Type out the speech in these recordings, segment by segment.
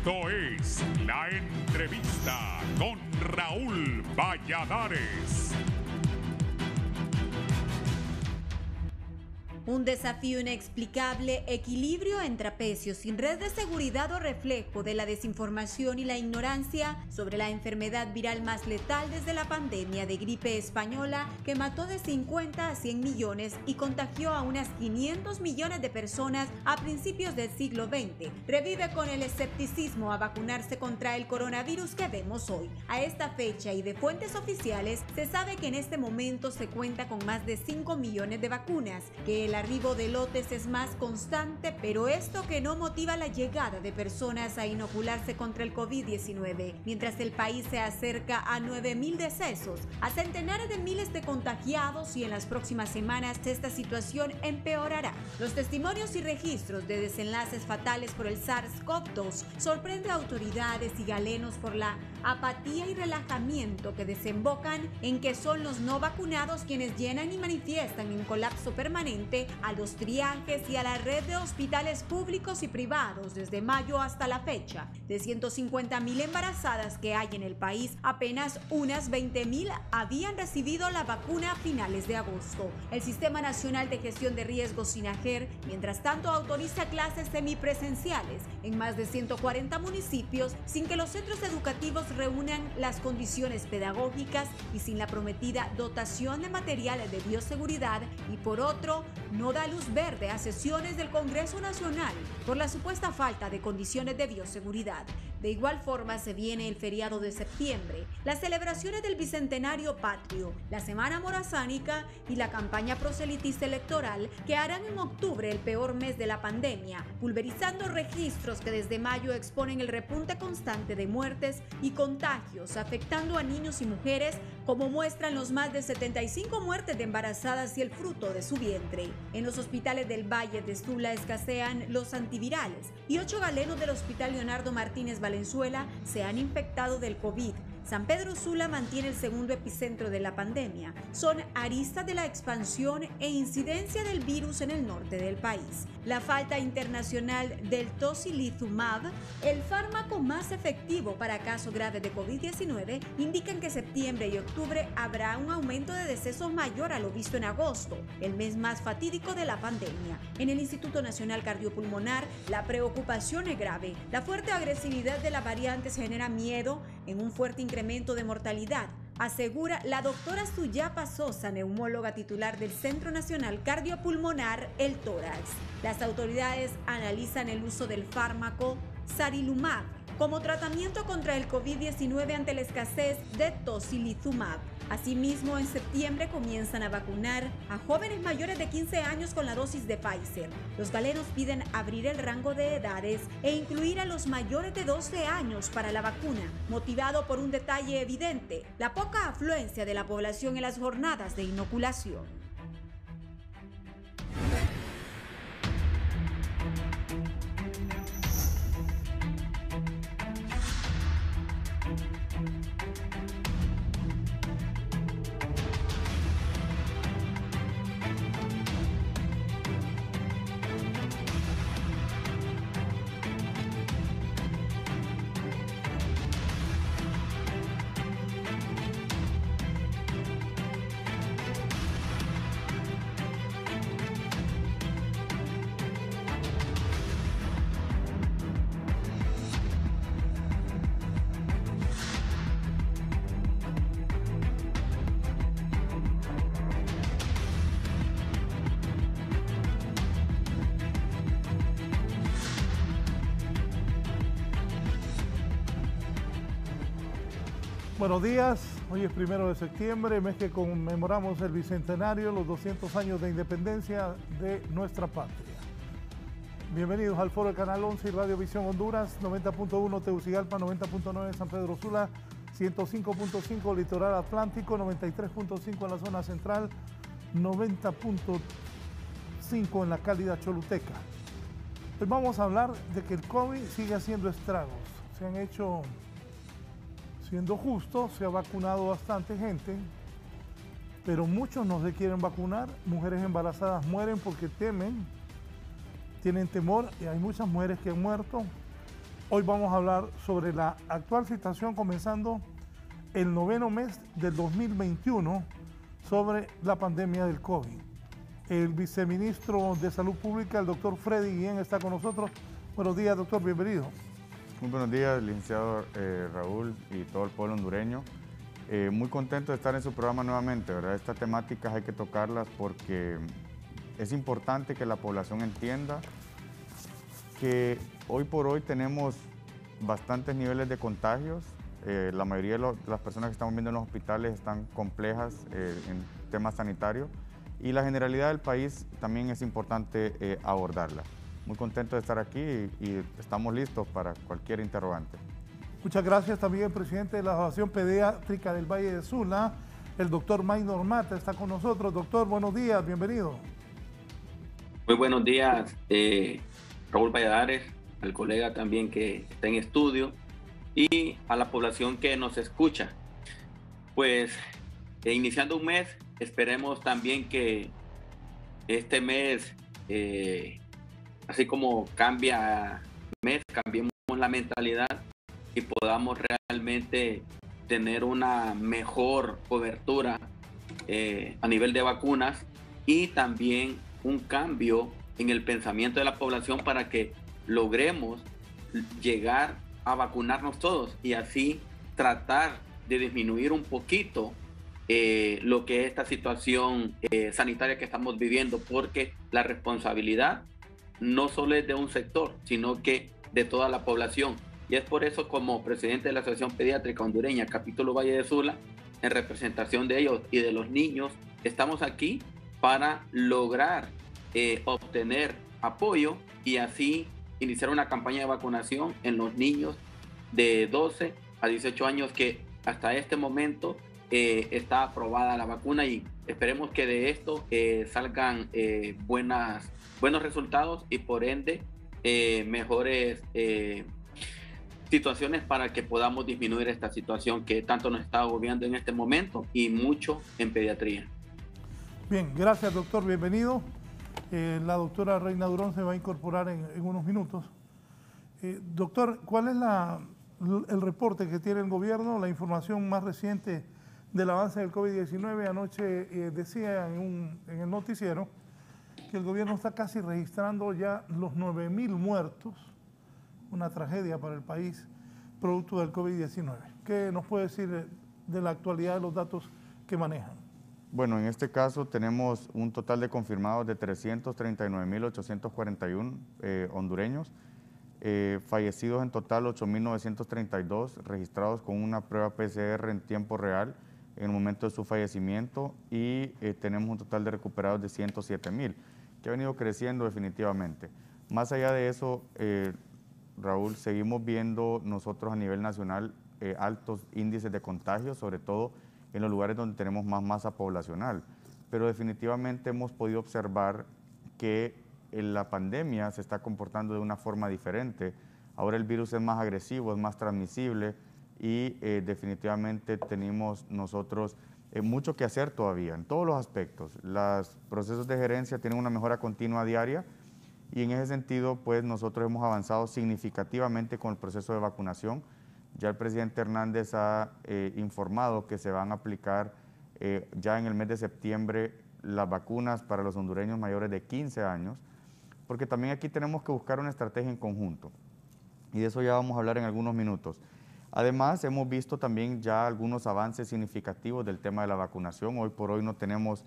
Esto es La Entrevista con Raúl Valladares. Un desafío inexplicable, equilibrio en trapecio, sin red de seguridad o reflejo de la desinformación y la ignorancia sobre la enfermedad viral más letal desde la pandemia de gripe española que mató de 50 a 100 millones y contagió a unas 500 millones de personas a principios del siglo XX. Revive con el escepticismo a vacunarse contra el coronavirus que vemos hoy. A esta fecha y de fuentes oficiales se sabe que en este momento se cuenta con más de 5 millones de vacunas, que el arribo de lotes es más constante, pero esto que no motiva la llegada de personas a inocularse contra el COVID-19, mientras el país se acerca a 9.000 decesos, a centenares de miles de contagiados y en las próximas semanas esta situación empeorará. Los testimonios y registros de desenlaces fatales por el SARS-CoV-2 sorprende a autoridades y galenos por la apatía y relajamiento que desembocan en que son los no vacunados quienes llenan y manifiestan en colapso permanente a los triajes y a la red de hospitales públicos y privados desde mayo hasta la fecha. De 150.000 embarazadas que hay en el país, apenas unas 20.000 habían recibido la vacuna a finales de agosto. El Sistema Nacional de Gestión de Riesgos SINAGER, mientras tanto, autoriza clases semipresenciales en más de 140 municipios sin que los centros educativos reúnan las condiciones pedagógicas y sin la prometida dotación de materiales de bioseguridad, y por otro, no da luz verde a sesiones del Congreso Nacional por la supuesta falta de condiciones de bioseguridad. De igual forma se viene el feriado de septiembre, las celebraciones del Bicentenario Patrio, la Semana Morazánica y la campaña proselitista electoral que harán en octubre el peor mes de la pandemia, pulverizando registros que desde mayo exponen el repunte constante de muertes y contagios afectando a niños y mujeres, como muestran los más de 75 muertes de embarazadas y el fruto de su vientre. En los hospitales del Valle de Sula escasean los antivirales y 8 galenos del Hospital Leonardo Martínez Valenzuela se han infectado del COVID. San Pedro Sula mantiene el segundo epicentro de la pandemia. Son aristas de la expansión e incidencia del virus en el norte del país. La falta internacional del tocilizumab, el fármaco más efectivo para casos graves de COVID-19, indican que septiembre y octubre habrá un aumento de decesos mayor a lo visto en agosto, el mes más fatídico de la pandemia. En el Instituto Nacional Cardiopulmonar, la preocupación es grave. La fuerte agresividad de las variantes genera miedo en un fuerte incremento de mortalidad, asegura la doctora Suyapa Sosa, neumóloga titular del Centro Nacional Cardiopulmonar, el tórax. Las autoridades analizan el uso del fármaco sarilumab como tratamiento contra el COVID-19 ante la escasez de tocilizumab. Asimismo, en septiembre comienzan a vacunar a jóvenes mayores de 15 años con la dosis de Pfizer. Los galenos piden abrir el rango de edades e incluir a los mayores de 12 años para la vacuna, motivado por un detalle evidente: la poca afluencia de la población en las jornadas de inoculación. Buenos días, hoy es 1 de septiembre, mes que conmemoramos el Bicentenario, los 200 años de independencia de nuestra patria. Bienvenidos al foro de Canal 11 y Radio Visión Honduras, 90.1 Tegucigalpa, 90.9 San Pedro Sula, 105.5 Litoral Atlántico, 93.5 en la zona central, 90.5 en la cálida Choluteca. Hoy vamos a hablar de que el COVID sigue haciendo estragos. Se han hecho, siendo justo, se ha vacunado bastante gente, pero muchos no se quieren vacunar. Mujeres embarazadas mueren porque temen, tienen temor, y hay muchas mujeres que han muerto Hoy vamos a hablar sobre la actual situación comenzando el 9º mes del 2021 sobre la pandemia del COVID. El viceministro de Salud Pública, el doctor Freddy Guillén, está con nosotros. Buenos días, doctor, bienvenido. Muy buenos días, licenciado Raúl y todo el pueblo hondureño. Muy contento de estar en su programa nuevamente, ¿verdad? Estas temáticas hay que tocarlas porque es importante que la población entienda que hoy por hoy tenemos bastantes niveles de contagios. La mayoría de las personas que estamos viendo en los hospitales están complejas en temas sanitarios y la generalidad del país también es importante abordarla. Muy contento de estar aquí y estamos listos para cualquier interrogante. Muchas gracias también el presidente de la Asociación Pediátrica del Valle de Sula, el doctor Maynor Mata, está con nosotros. Doctor, buenos días, bienvenido. Muy buenos días, Raúl Valladares, al colega también que está en estudio y a la población que nos escucha. Pues iniciando un mes, esperemos también que este mes, así como cambia mes, cambiemos la mentalidad y podamos realmente tener una mejor cobertura a nivel de vacunas y también un cambio en el pensamiento de la población para que logremos llegar a vacunarnos todos y así tratar de disminuir un poquito lo que es esta situación sanitaria que estamos viviendo, porque la responsabilidad no solo es de un sector, sino que de toda la población. Y es por eso, como presidente de la Asociación Pediátrica Hondureña, capítulo Valle de Sula, en representación de ellos y de los niños, estamos aquí para lograr obtener apoyo y así iniciar una campaña de vacunación en los niños de 12 a 18 años que hasta este momento está aprobada la vacuna y esperemos que de esto salgan buenos resultados y por ende mejores situaciones para que podamos disminuir esta situación que tanto nos está agobiando en este momento y mucho en pediatría. Bien, gracias doctor, bienvenido. La doctora Reina Durón se va a incorporar en unos minutos. Doctor, ¿cuál es el reporte que tiene el gobierno, la información más reciente del avance del COVID-19? Anoche decía en el noticiero que el gobierno está casi registrando ya los 9.000 muertos, una tragedia para el país, producto del COVID-19. ¿Qué nos puede decir de la actualidad de los datos que manejan? Bueno, en este caso tenemos un total de confirmados de 339.841 hondureños, fallecidos en total 8.932, registrados con una prueba PCR en tiempo real en el momento de su fallecimiento y tenemos un total de recuperados de 107.000, que ha venido creciendo definitivamente. Más allá de eso, Raúl, seguimos viendo nosotros a nivel nacional altos índices de contagio, sobre todo en los lugares donde tenemos más masa poblacional, pero definitivamente hemos podido observar que la pandemia se está comportando de una forma diferente. Ahora el virus es más agresivo, es más transmisible y definitivamente tenemos nosotros mucho que hacer todavía en todos los aspectos. Los procesos de gerencia tienen una mejora continua diaria y en ese sentido pues nosotros hemos avanzado significativamente con el proceso de vacunación. Ya el presidente Hernández ha informado que se van a aplicar ya en el mes de septiembre las vacunas para los hondureños mayores de 15 años, porque también aquí tenemos que buscar una estrategia en conjunto y de eso ya vamos a hablar en algunos minutos. Además, hemos visto también ya algunos avances significativos del tema de la vacunación. Hoy por hoy no tenemos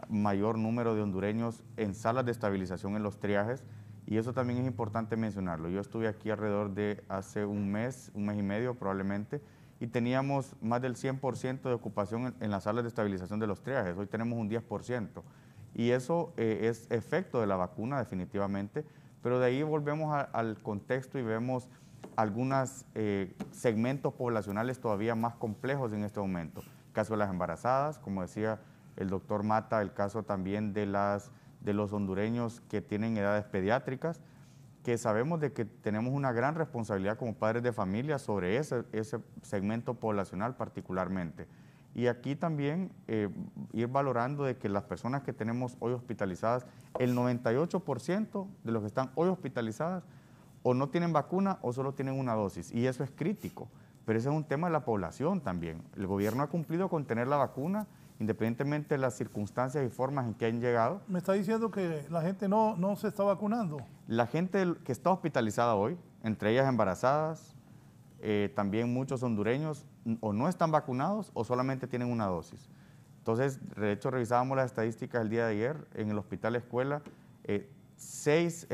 mayor número de hondureños en salas de estabilización en los triajes, y eso también es importante mencionarlo. Yo estuve aquí alrededor de hace un mes y medio probablemente, y teníamos más del 100% de ocupación en las salas de estabilización de los triajes. Hoy tenemos un 10%. Y eso es efecto de la vacuna definitivamente, pero de ahí volvemos al contexto y vemos algunos segmentos poblacionales todavía más complejos en este momento. El caso de las embarazadas, como decía el doctor Mata, el caso también de los hondureños que tienen edades pediátricas, que sabemos de que tenemos una gran responsabilidad como padres de familia sobre ese segmento poblacional particularmente. Y aquí también ir valorando de que las personas que tenemos hoy hospitalizadas, el 98% de los que están hoy hospitalizadas, o no tienen vacuna o solo tienen una dosis, y eso es crítico. Pero ese es un tema de la población también. El gobierno ha cumplido con tener la vacuna, independientemente de las circunstancias y formas en que han llegado. Me está diciendo que la gente no se está vacunando. La gente que está hospitalizada hoy, entre ellas embarazadas, también muchos hondureños, o no están vacunados o solamente tienen una dosis. Entonces, de hecho, revisábamos las estadísticas el día de ayer en el Hospital Escuela, 6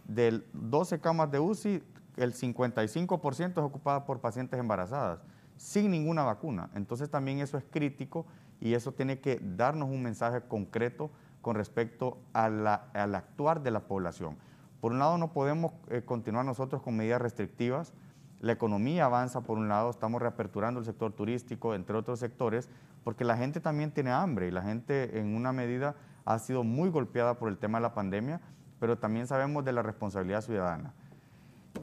de 12 camas de UCI, el 55% es ocupada por pacientes embarazadas, sin ninguna vacuna. Entonces también eso es crítico y eso tiene que darnos un mensaje concreto con respecto al actuar de la población. Por un lado, no podemos continuar nosotros con medidas restrictivas. La economía avanza por un lado, estamos reaperturando el sector turístico, entre otros sectores, porque la gente también tiene hambre y la gente en una medida ha sido muy golpeada por el tema de la pandemia, pero también sabemos de la responsabilidad ciudadana.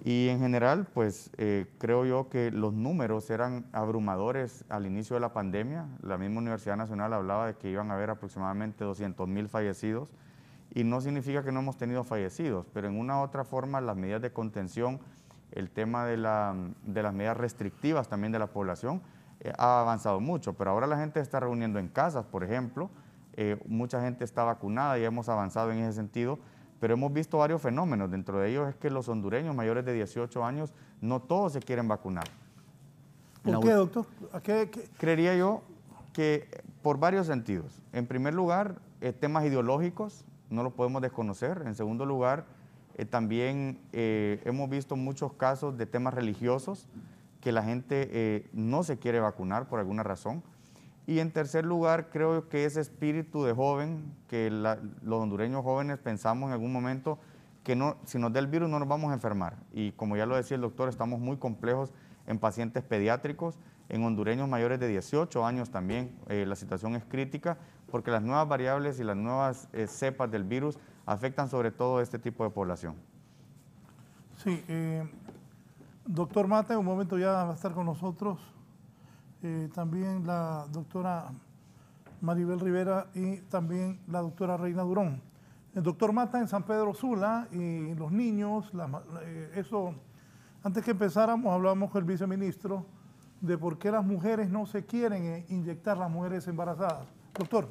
Y en general, pues creo yo que los números eran abrumadores al inicio de la pandemia. La misma Universidad Nacional hablaba de que iban a haber aproximadamente 200,000 fallecidos y no significa que no hemos tenido fallecidos, pero en una u otra forma las medidas de contención, el tema de las medidas restrictivas también de la población ha avanzado mucho, pero ahora la gente está reuniendo en casas, por ejemplo, mucha gente está vacunada y hemos avanzado en ese sentido. Pero hemos visto varios fenómenos, dentro de ellos es que los hondureños mayores de 18 años no todos se quieren vacunar. ¿Por qué, doctor? Creería yo que por varios sentidos. En primer lugar, temas ideológicos, no los podemos desconocer. En segundo lugar, también hemos visto muchos casos de temas religiosos que la gente no se quiere vacunar por alguna razón. Y en tercer lugar, creo que ese espíritu de joven, que los hondureños jóvenes pensamos en algún momento que no, si nos da el virus no nos vamos a enfermar. Y como ya lo decía el doctor, estamos muy complejos en pacientes pediátricos, en hondureños mayores de 18 años también la situación es crítica, porque las nuevas variables y las nuevas cepas del virus afectan sobre todo este tipo de población. Sí, doctor Mata, en un momento ya va a estar con nosotros. También la doctora Maribel Rivera y también la doctora Reina Durón. El doctor Mata en San Pedro Sula y los niños, eso, antes que empezáramos hablábamos con el viceministro de por qué las mujeres no se quieren inyectar, las mujeres embarazadas. Doctor.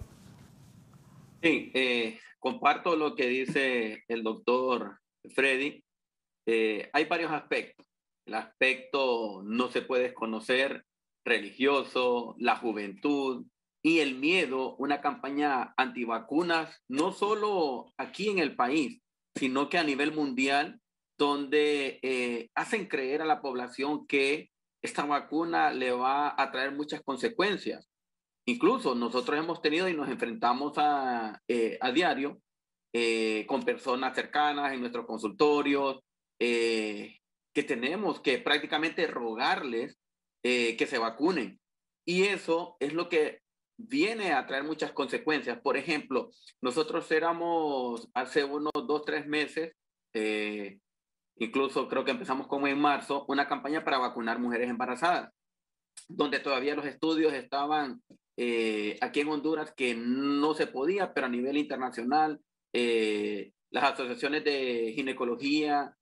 Sí, comparto lo que dice el doctor Freddy. Hay varios aspectos. El aspecto no se puede desconocer, religioso, la juventud y el miedo, una campaña antivacunas, no solo aquí en el país, sino que a nivel mundial, donde hacen creer a la población que esta vacuna le va a traer muchas consecuencias. Incluso nosotros hemos tenido y nos enfrentamos a diario con personas cercanas en nuestros consultorios, que tenemos que prácticamente rogarles que se vacunen. Y eso es lo que viene a traer muchas consecuencias. Por ejemplo, nosotros éramos hace unos 2-3 meses, incluso creo que empezamos como en marzo, una campaña para vacunar mujeres embarazadas, donde todavía los estudios estaban aquí en Honduras que no se podía, pero a nivel internacional, las asociaciones de ginecología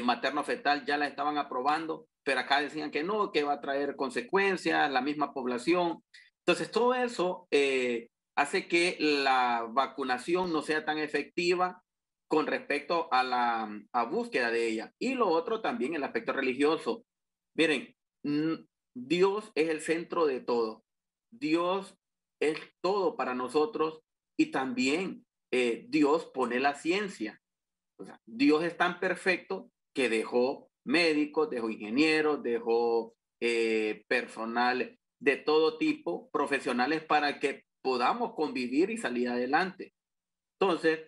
materno-fetal ya la estaban aprobando, pero acá decían que no, que va a traer consecuencias, la misma población. Entonces, todo eso hace que la vacunación no sea tan efectiva con respecto a la búsqueda de ella. Y lo otro también, el aspecto religioso. Miren, Dios es el centro de todo. Dios es todo para nosotros y también Dios pone la ciencia. O sea, Dios es tan perfecto que dejó médicos, dejó ingenieros, dejó personal de todo tipo, profesionales para que podamos convivir y salir adelante. Entonces,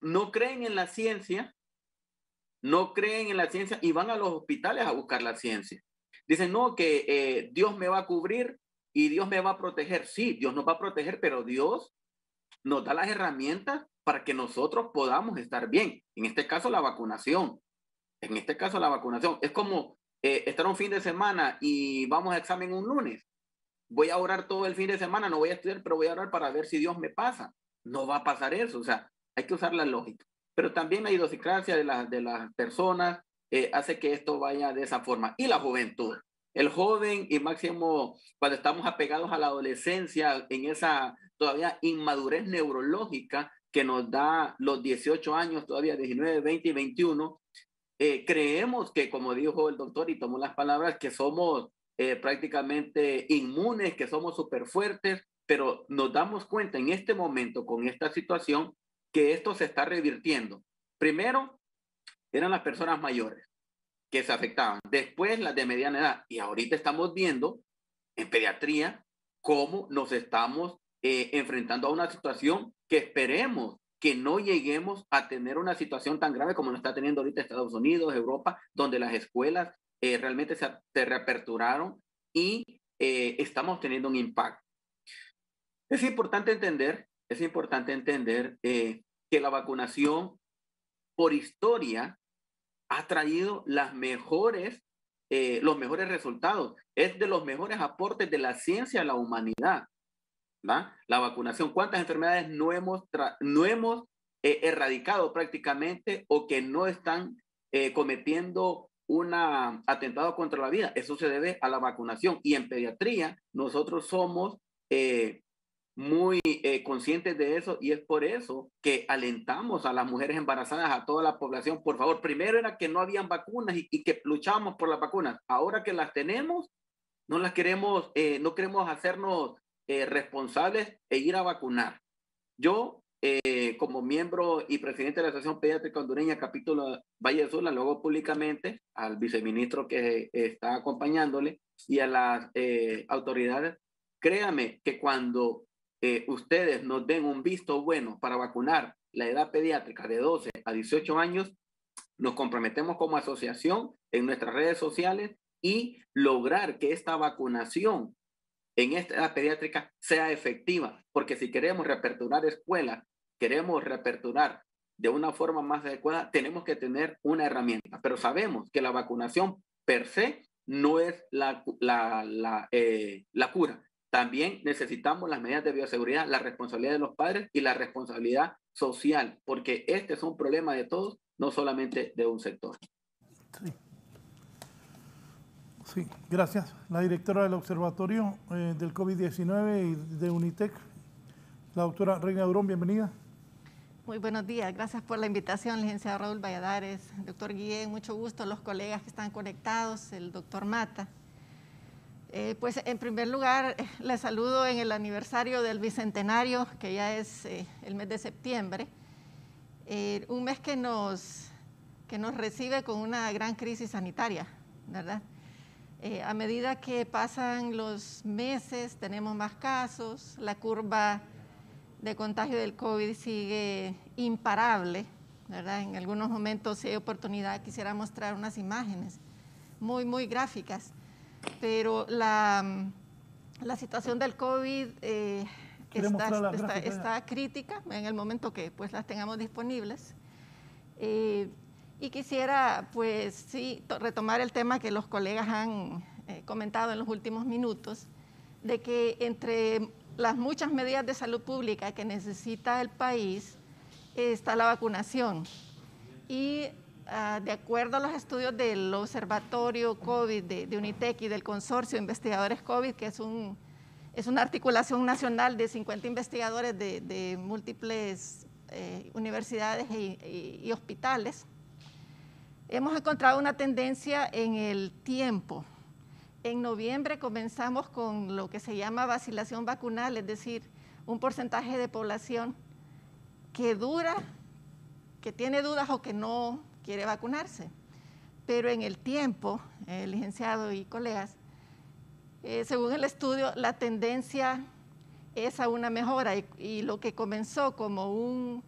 no creen en la ciencia, y van a los hospitales a buscar la ciencia. Dicen, no, que Dios me va a cubrir y Dios me va a proteger. Sí, Dios nos va a proteger, pero Dios nos da las herramientas para que nosotros podamos estar bien. En este caso, la vacunación. Es como estar un fin de semana y vamos a examen un lunes. Voy a orar todo el fin de semana, no voy a estudiar, pero voy a orar para ver si Dios me pasa. No va a pasar eso, o sea, hay que usar la lógica. Pero también la idiosincrasia de las personas, hace que esto vaya de esa forma. Y la juventud. El joven y máximo cuando estamos apegados a la adolescencia, en esa todavía inmadurez neurológica que nos da los 18 años, todavía 19, 20 y 21, creemos que, como dijo el doctor y tomó las palabras, que somos prácticamente inmunes, que somos súper fuertes, pero nos damos cuenta en este momento con esta situación que esto se está revirtiendo. Primero eran las personas mayores que se afectaban, después las de mediana edad, y ahorita estamos viendo en pediatría cómo nos estamos enfrentando a una situación que esperemos que no lleguemos a tener una situación tan grave como lo está teniendo ahorita Estados Unidos, Europa, donde las escuelas realmente se reaperturaron y estamos teniendo un impacto. Es importante entender que la vacunación por historia ha traído los mejores resultados. Es de los mejores aportes de la ciencia a la humanidad, ¿va? La vacunación. ¿Cuántas enfermedades no hemos erradicado prácticamente o que no están cometiendo un atentado contra la vida? Eso se debe a la vacunación. Y en pediatría nosotros somos muy conscientes de eso, y es por eso que alentamos a las mujeres embarazadas, a toda la población, por favor, primero era que no habían vacunas y que luchábamos por las vacunas. Ahora que las tenemos, no queremos hacernos responsables e ir a vacunar. Yo, como miembro y presidente de la Asociación Pediátrica Hondureña, capítulo Valle del Sur, la luego públicamente al viceministro que está acompañándole y a las autoridades. Créame que cuando ustedes nos den un visto bueno para vacunar la edad pediátrica de 12 a 18 años, nos comprometemos como asociación en nuestras redes sociales y lograr que esta vacunación en esta edad pediátrica sea efectiva, porque si queremos reaperturar escuelas, queremos reaperturar de una forma más adecuada, tenemos que tener una herramienta, pero sabemos que la vacunación per se no es la cura. También necesitamos las medidas de bioseguridad, la responsabilidad de los padres y la responsabilidad social, porque este es un problema de todos, no solamente de un sector. Sí, gracias. La directora del Observatorio del COVID-19 y de UNITEC, la doctora Reina Durón, bienvenida. Muy buenos días, gracias por la invitación, licenciado Raúl Valladares, doctor Guillén, mucho gusto, los colegas que están conectados, el doctor Mata. Pues en primer lugar, les saludo en el aniversario del Bicentenario, que ya es el mes de septiembre, un mes que nos recibe con una gran crisis sanitaria, ¿verdad? A medida que pasan los meses, tenemos más casos, la curva de contagio del COVID sigue imparable, ¿verdad? En algunos momentos, si hay oportunidad, quisiera mostrar unas imágenes muy gráficas. Pero la situación del COVID está crítica en el momento que pues las tengamos disponibles. Y quisiera pues sí retomar el tema que los colegas han comentado en los últimos minutos, de que entre las muchas medidas de salud pública que necesita el país está la vacunación. Y de acuerdo a los estudios del Observatorio COVID de UNITEC y del Consorcio de Investigadores COVID, que es una articulación nacional de 50 investigadores de múltiples universidades y hospitales, hemos encontrado una tendencia en el tiempo. En noviembre comenzamos con lo que se llama vacilación vacunal, es decir, un porcentaje de población que tiene dudas o que no quiere vacunarse. Pero en el tiempo, licenciado y colegas, según el estudio, la tendencia es a una mejora y lo que comenzó como un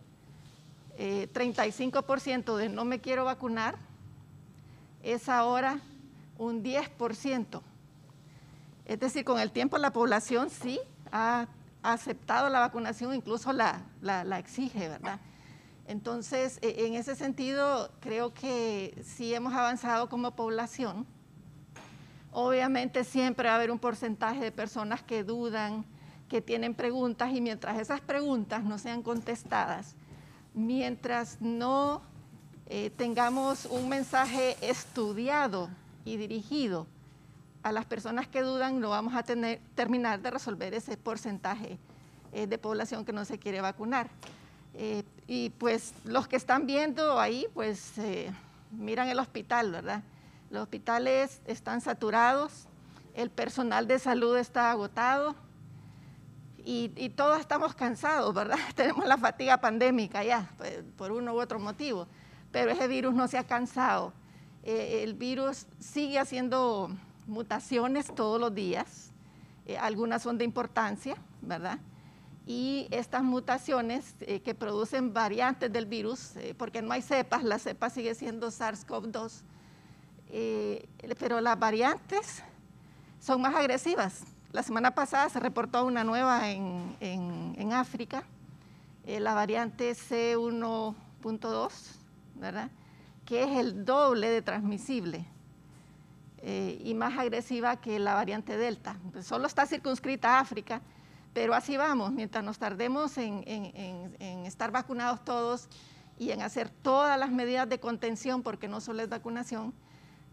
35% de no me quiero vacunar, es ahora un 10%. Es decir, con el tiempo la población sí ha aceptado la vacunación, incluso la exige, ¿verdad? Entonces, en ese sentido, creo que sí hemos avanzado como población. Obviamente siempre va a haber un porcentaje de personas que dudan, que tienen preguntas, y mientras esas preguntas no sean contestadas, mientras no tengamos un mensaje estudiado y dirigido a las personas que dudan, no vamos a terminar de resolver ese porcentaje de población que no se quiere vacunar. Y pues los que están viendo ahí, pues miran el hospital, ¿verdad? Los hospitales están saturados, el personal de salud está agotado y todos estamos cansados, ¿verdad? Tenemos la fatiga pandémica ya, pues, por uno u otro motivo, pero ese virus no se ha cansado. El virus sigue haciendo mutaciones todos los días, algunas son de importancia, ¿verdad? Y estas mutaciones que producen variantes del virus, porque no hay cepas, la cepa sigue siendo SARS-CoV-2, pero las variantes son más agresivas. La semana pasada se reportó una nueva en África, la variante C1.2, ¿verdad? Que es el doble de transmisible y más agresiva que la variante Delta. Pues solo está circunscrita a África, pero así vamos, mientras nos tardemos en estar vacunados todos y en hacer todas las medidas de contención, porque no solo es vacunación,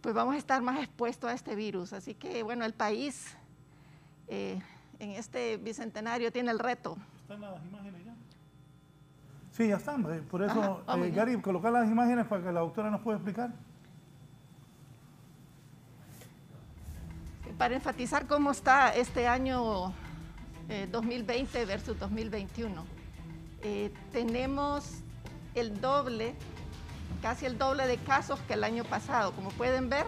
pues vamos a estar más expuestos a este virus. Así que, bueno, el país en este bicentenario tiene el reto. ¿Están las imágenes ya? Sí, ya están. Por eso, Gary, colocar las imágenes para que la doctora nos pueda explicar. Para enfatizar cómo está este año 2020 versus 2021. Tenemos el doble, casi el doble de casos que el año pasado. Como pueden ver,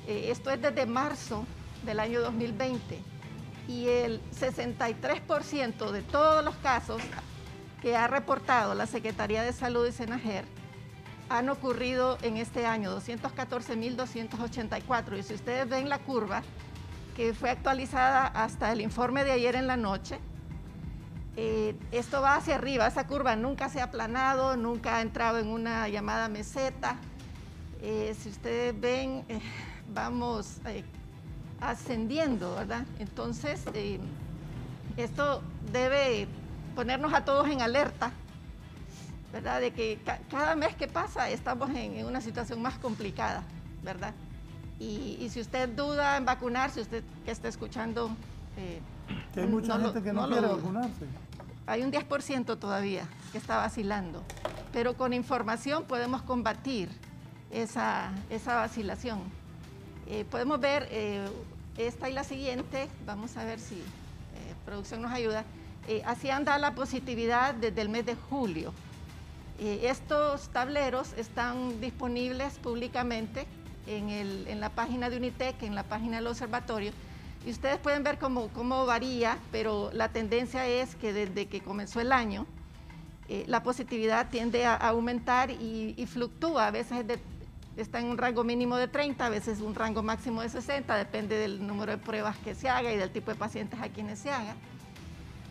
esto es desde marzo del año 2020 y el 63% de todos los casos que ha reportado la Secretaría de Salud y Senajer han ocurrido en este año, 214.284. Y si ustedes ven la curva, que fue actualizada hasta el informe de ayer en la noche, esto va hacia arriba, esa curva nunca se ha aplanado, nunca ha entrado en una llamada meseta. Si ustedes ven, vamos ascendiendo, ¿verdad? Entonces, esto debe ponernos a todos en alerta, ¿verdad? De que cada mes que pasa estamos en una situación más complicada, ¿verdad? Y si usted duda en vacunarse, usted que está escuchando... que hay mucha gente que no quiere vacunarse. Hay un 10% todavía que está vacilando, pero con información podemos combatir esa vacilación. Podemos ver esta y la siguiente, vamos a ver si producción nos ayuda. Así anda la positividad desde el mes de julio. Estos tableros están disponibles públicamente en la página de Unitec, en la página del observatorio, y ustedes pueden ver cómo varía, pero la tendencia es que desde que comenzó el año, la positividad tiende a aumentar y fluctúa, a veces está en un rango mínimo de 30, a veces un rango máximo de 60, depende del número de pruebas que se haga y del tipo de pacientes a quienes se haga.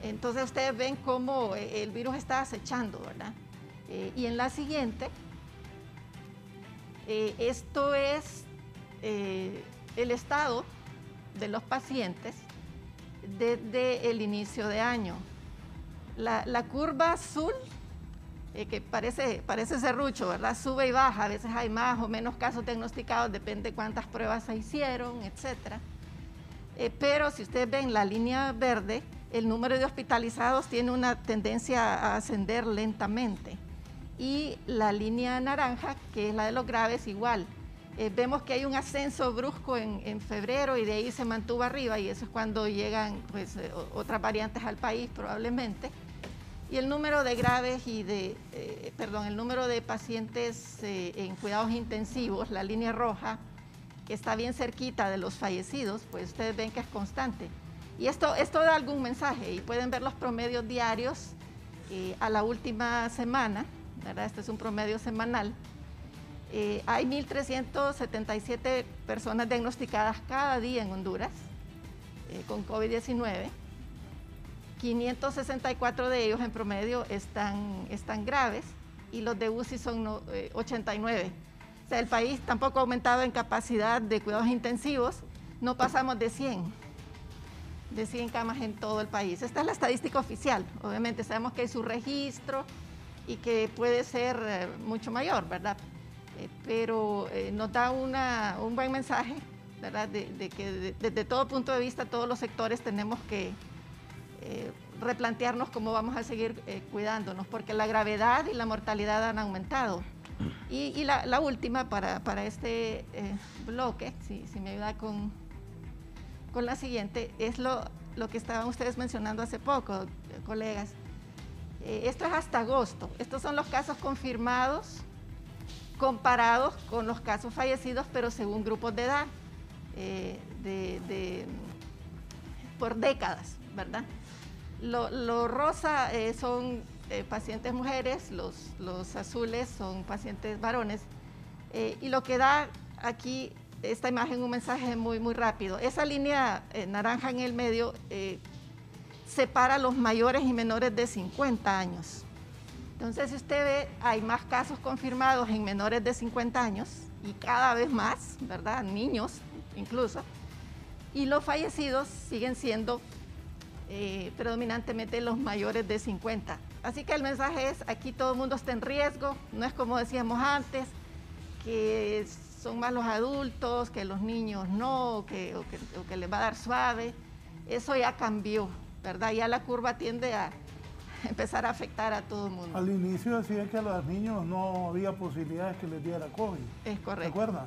Entonces ustedes ven cómo el virus está acechando, ¿verdad? Y en la siguiente, esto es el estado de los pacientes desde el inicio de año. La curva azul, que parece serrucho, ¿verdad? Sube y baja, a veces hay más o menos casos diagnosticados, depende cuántas pruebas se hicieron, etc. Pero si ustedes ven la línea verde, el número de hospitalizados tiene una tendencia a ascender lentamente. Y la línea naranja, que es la de los graves, igual. Vemos que hay un ascenso brusco en febrero y de ahí se mantuvo arriba, y eso es cuando llegan pues, otras variantes al país probablemente. Y el número de graves y el número de pacientes en cuidados intensivos, la línea roja, que está bien cerquita de los fallecidos, pues ustedes ven que es constante. Y esto da algún mensaje, y pueden ver los promedios diarios a la última semana, ¿verdad? Este es un promedio semanal. Hay 1.377 personas diagnosticadas cada día en Honduras con COVID-19. 564 de ellos en promedio están graves, y los de UCI son 89. O sea, el país tampoco ha aumentado en capacidad de cuidados intensivos, no pasamos de 100 camas en todo el país. Esta es la estadística oficial. Obviamente sabemos que hay su registro y que puede ser mucho mayor, ¿verdad? pero nos da un buen mensaje, ¿verdad? De que desde todo punto de vista todos los sectores tenemos que replantearnos cómo vamos a seguir cuidándonos, porque la gravedad y la mortalidad han aumentado. Y la última para este bloque, si me ayuda con la siguiente, es lo que estaban ustedes mencionando hace poco, colegas. Esto es hasta agosto. Estos son los casos confirmados comparados con los casos fallecidos, pero según grupos de edad, por décadas, ¿verdad? Lo rosa son pacientes mujeres, los azules son pacientes varones, y lo que da aquí esta imagen un mensaje muy, muy rápido. Esa línea naranja en el medio separa los mayores y menores de 50 años. Entonces, si usted ve, hay más casos confirmados en menores de 50 años y cada vez más, ¿verdad? Niños incluso. Y los fallecidos siguen siendo predominantemente los mayores de 50. Así que el mensaje es, aquí todo el mundo está en riesgo, no es como decíamos antes, que son más los adultos, que los niños no, o que les va a dar suave. Eso ya cambió, ¿verdad? Ya la curva tiende a empezar a afectar a todo el mundo. Al inicio decían que a los niños no había posibilidades que les diera COVID. Es correcto. ¿Te acuerdas?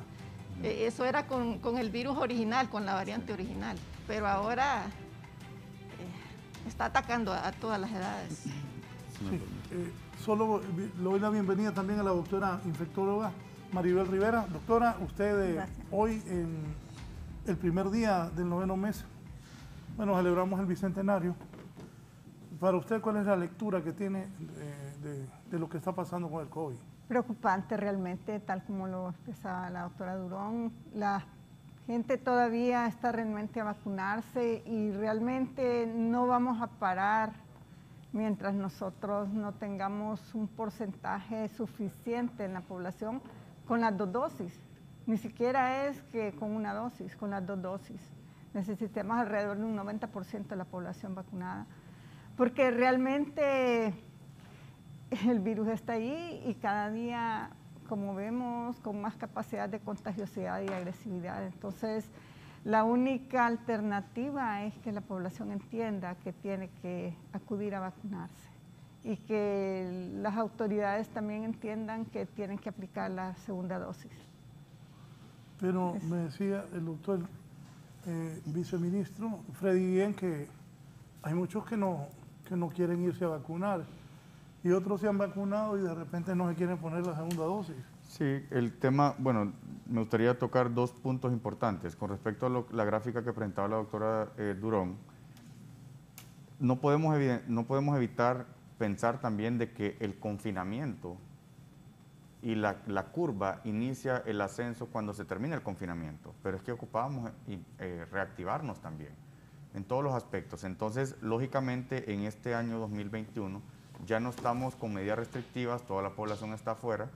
Eso era con el virus original, con la variante original, pero ahora está atacando a todas las edades. Sí, solo le doy la bienvenida también a la doctora infectóloga Maribel Rivera. Doctora, usted hoy, en el primer día del 9º mes, bueno, celebramos el bicentenario. Para usted, ¿cuál es la lectura que tiene de lo que está pasando con el COVID? Preocupante realmente, tal como lo expresaba la doctora Durón. La gente todavía está renuente a vacunarse y realmente no vamos a parar mientras nosotros no tengamos un porcentaje suficiente en la población con las 2 dosis. Ni siquiera es que con una dosis, con las 2 dosis. Necesitamos alrededor de un 90% de la población vacunada, porque realmente el virus está ahí y cada día, como vemos, con más capacidad de contagiosidad y agresividad. Entonces, la única alternativa es que la población entienda que tiene que acudir a vacunarse y que las autoridades también entiendan que tienen que aplicar la segunda dosis. Pero me decía el doctor viceministro Freddy Guillén que hay muchos que no quieren irse a vacunar y otros se han vacunado y de repente no se quieren poner la segunda dosis. Sí, el tema, bueno, me gustaría tocar 2 puntos importantes. Con respecto a la gráfica que presentaba la doctora Durón, no podemos evitar pensar también de que el confinamiento y la curva inicia el ascenso cuando se termina el confinamiento, pero es que ocupábamos reactivarnos también en todos los aspectos. Entonces, lógicamente, en este año 2021 ya no estamos con medidas restrictivas, toda la población está afuera,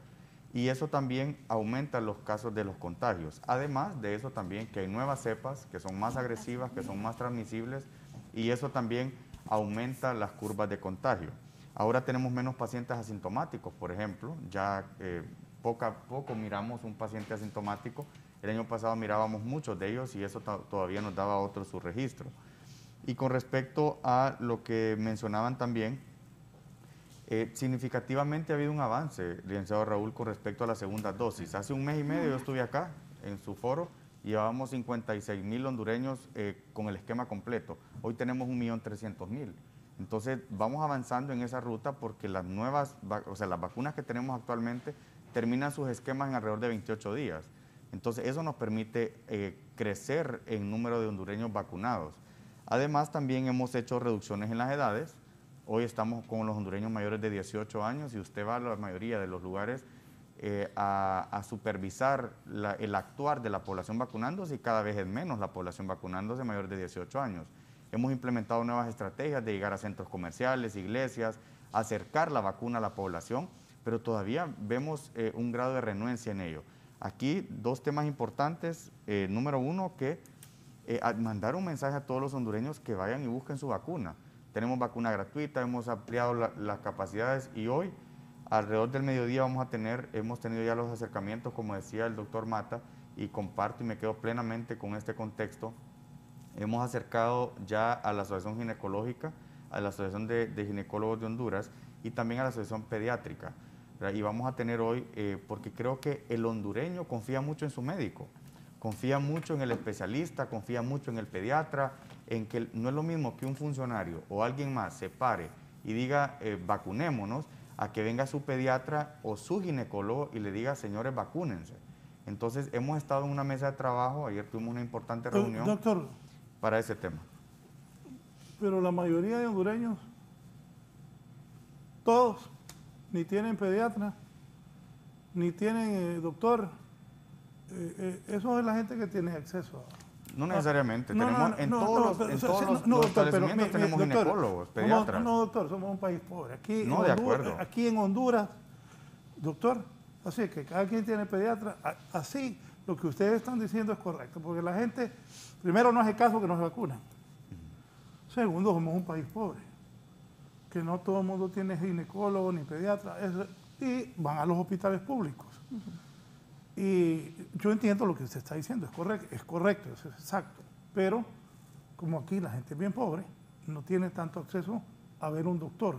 y eso también aumenta los casos de los contagios. Además de eso también que hay nuevas cepas que son más agresivas, que son más transmisibles, y eso también aumenta las curvas de contagio. Ahora tenemos menos pacientes asintomáticos, por ejemplo, ya poco a poco miramos un paciente asintomático. El año pasado mirábamos muchos de ellos y eso todavía nos daba otro subregistro. Y con respecto a lo que mencionaban también, significativamente ha habido un avance, licenciado Raúl, con respecto a la segunda dosis. Hace un mes y medio yo estuve acá en su foro y llevábamos 56,000 hondureños con el esquema completo. Hoy tenemos 1,300,000. Entonces vamos avanzando en esa ruta porque las las vacunas que tenemos actualmente terminan sus esquemas en alrededor de 28 días. Entonces eso nos permite crecer en número de hondureños vacunados. Además también hemos hecho reducciones en las edades. Hoy estamos con los hondureños mayores de 18 años y usted va a la mayoría de los lugares a supervisar el actuar de la población vacunándose y cada vez es menos la población vacunándose mayor de 18 años. Hemos implementado nuevas estrategias de llegar a centros comerciales, iglesias, acercar la vacuna a la población, pero todavía vemos un grado de renuencia en ello. Aquí 2 temas importantes. Número 1, que mandar un mensaje a todos los hondureños que vayan y busquen su vacuna. Tenemos vacuna gratuita, hemos ampliado las capacidades y hoy Alrededor del mediodía hemos tenido ya los acercamientos, como decía el doctor Mata, y comparto y me quedo plenamente con este contexto. Hemos acercado ya a la Asociación Ginecológica, a la Asociación de Ginecólogos de Honduras y también a la Asociación Pediátrica, ¿verdad? Y vamos a tener hoy, porque creo que el hondureño confía mucho en su médico, confía mucho en el especialista, confía mucho en el pediatra, en que no es lo mismo que un funcionario o alguien más se pare y diga vacunémonos, a que venga su pediatra o su ginecólogo y le diga, señores, vacúnense. Entonces, hemos estado en una mesa de trabajo, ayer tuvimos una importante reunión, doctor, para ese tema. Pero la mayoría de hondureños, todos, ni tienen pediatra, ni tienen doctor. Eso es la gente que tiene acceso a... No necesariamente, en todos los establecimientos tenemos ginecólogos, pediatras. No, doctor, somos un país pobre. Aquí en Honduras, doctor, así que cada quien tiene pediatra, así lo que ustedes están diciendo es correcto, porque la gente, primero, no hace caso que nos vacunan. Segundo, somos un país pobre, que no todo el mundo tiene ginecólogo ni pediatra, y van a los hospitales públicos. Y yo entiendo lo que usted está diciendo, es correcto, es exacto, pero como aquí la gente es bien pobre, no tiene tanto acceso a ver un doctor.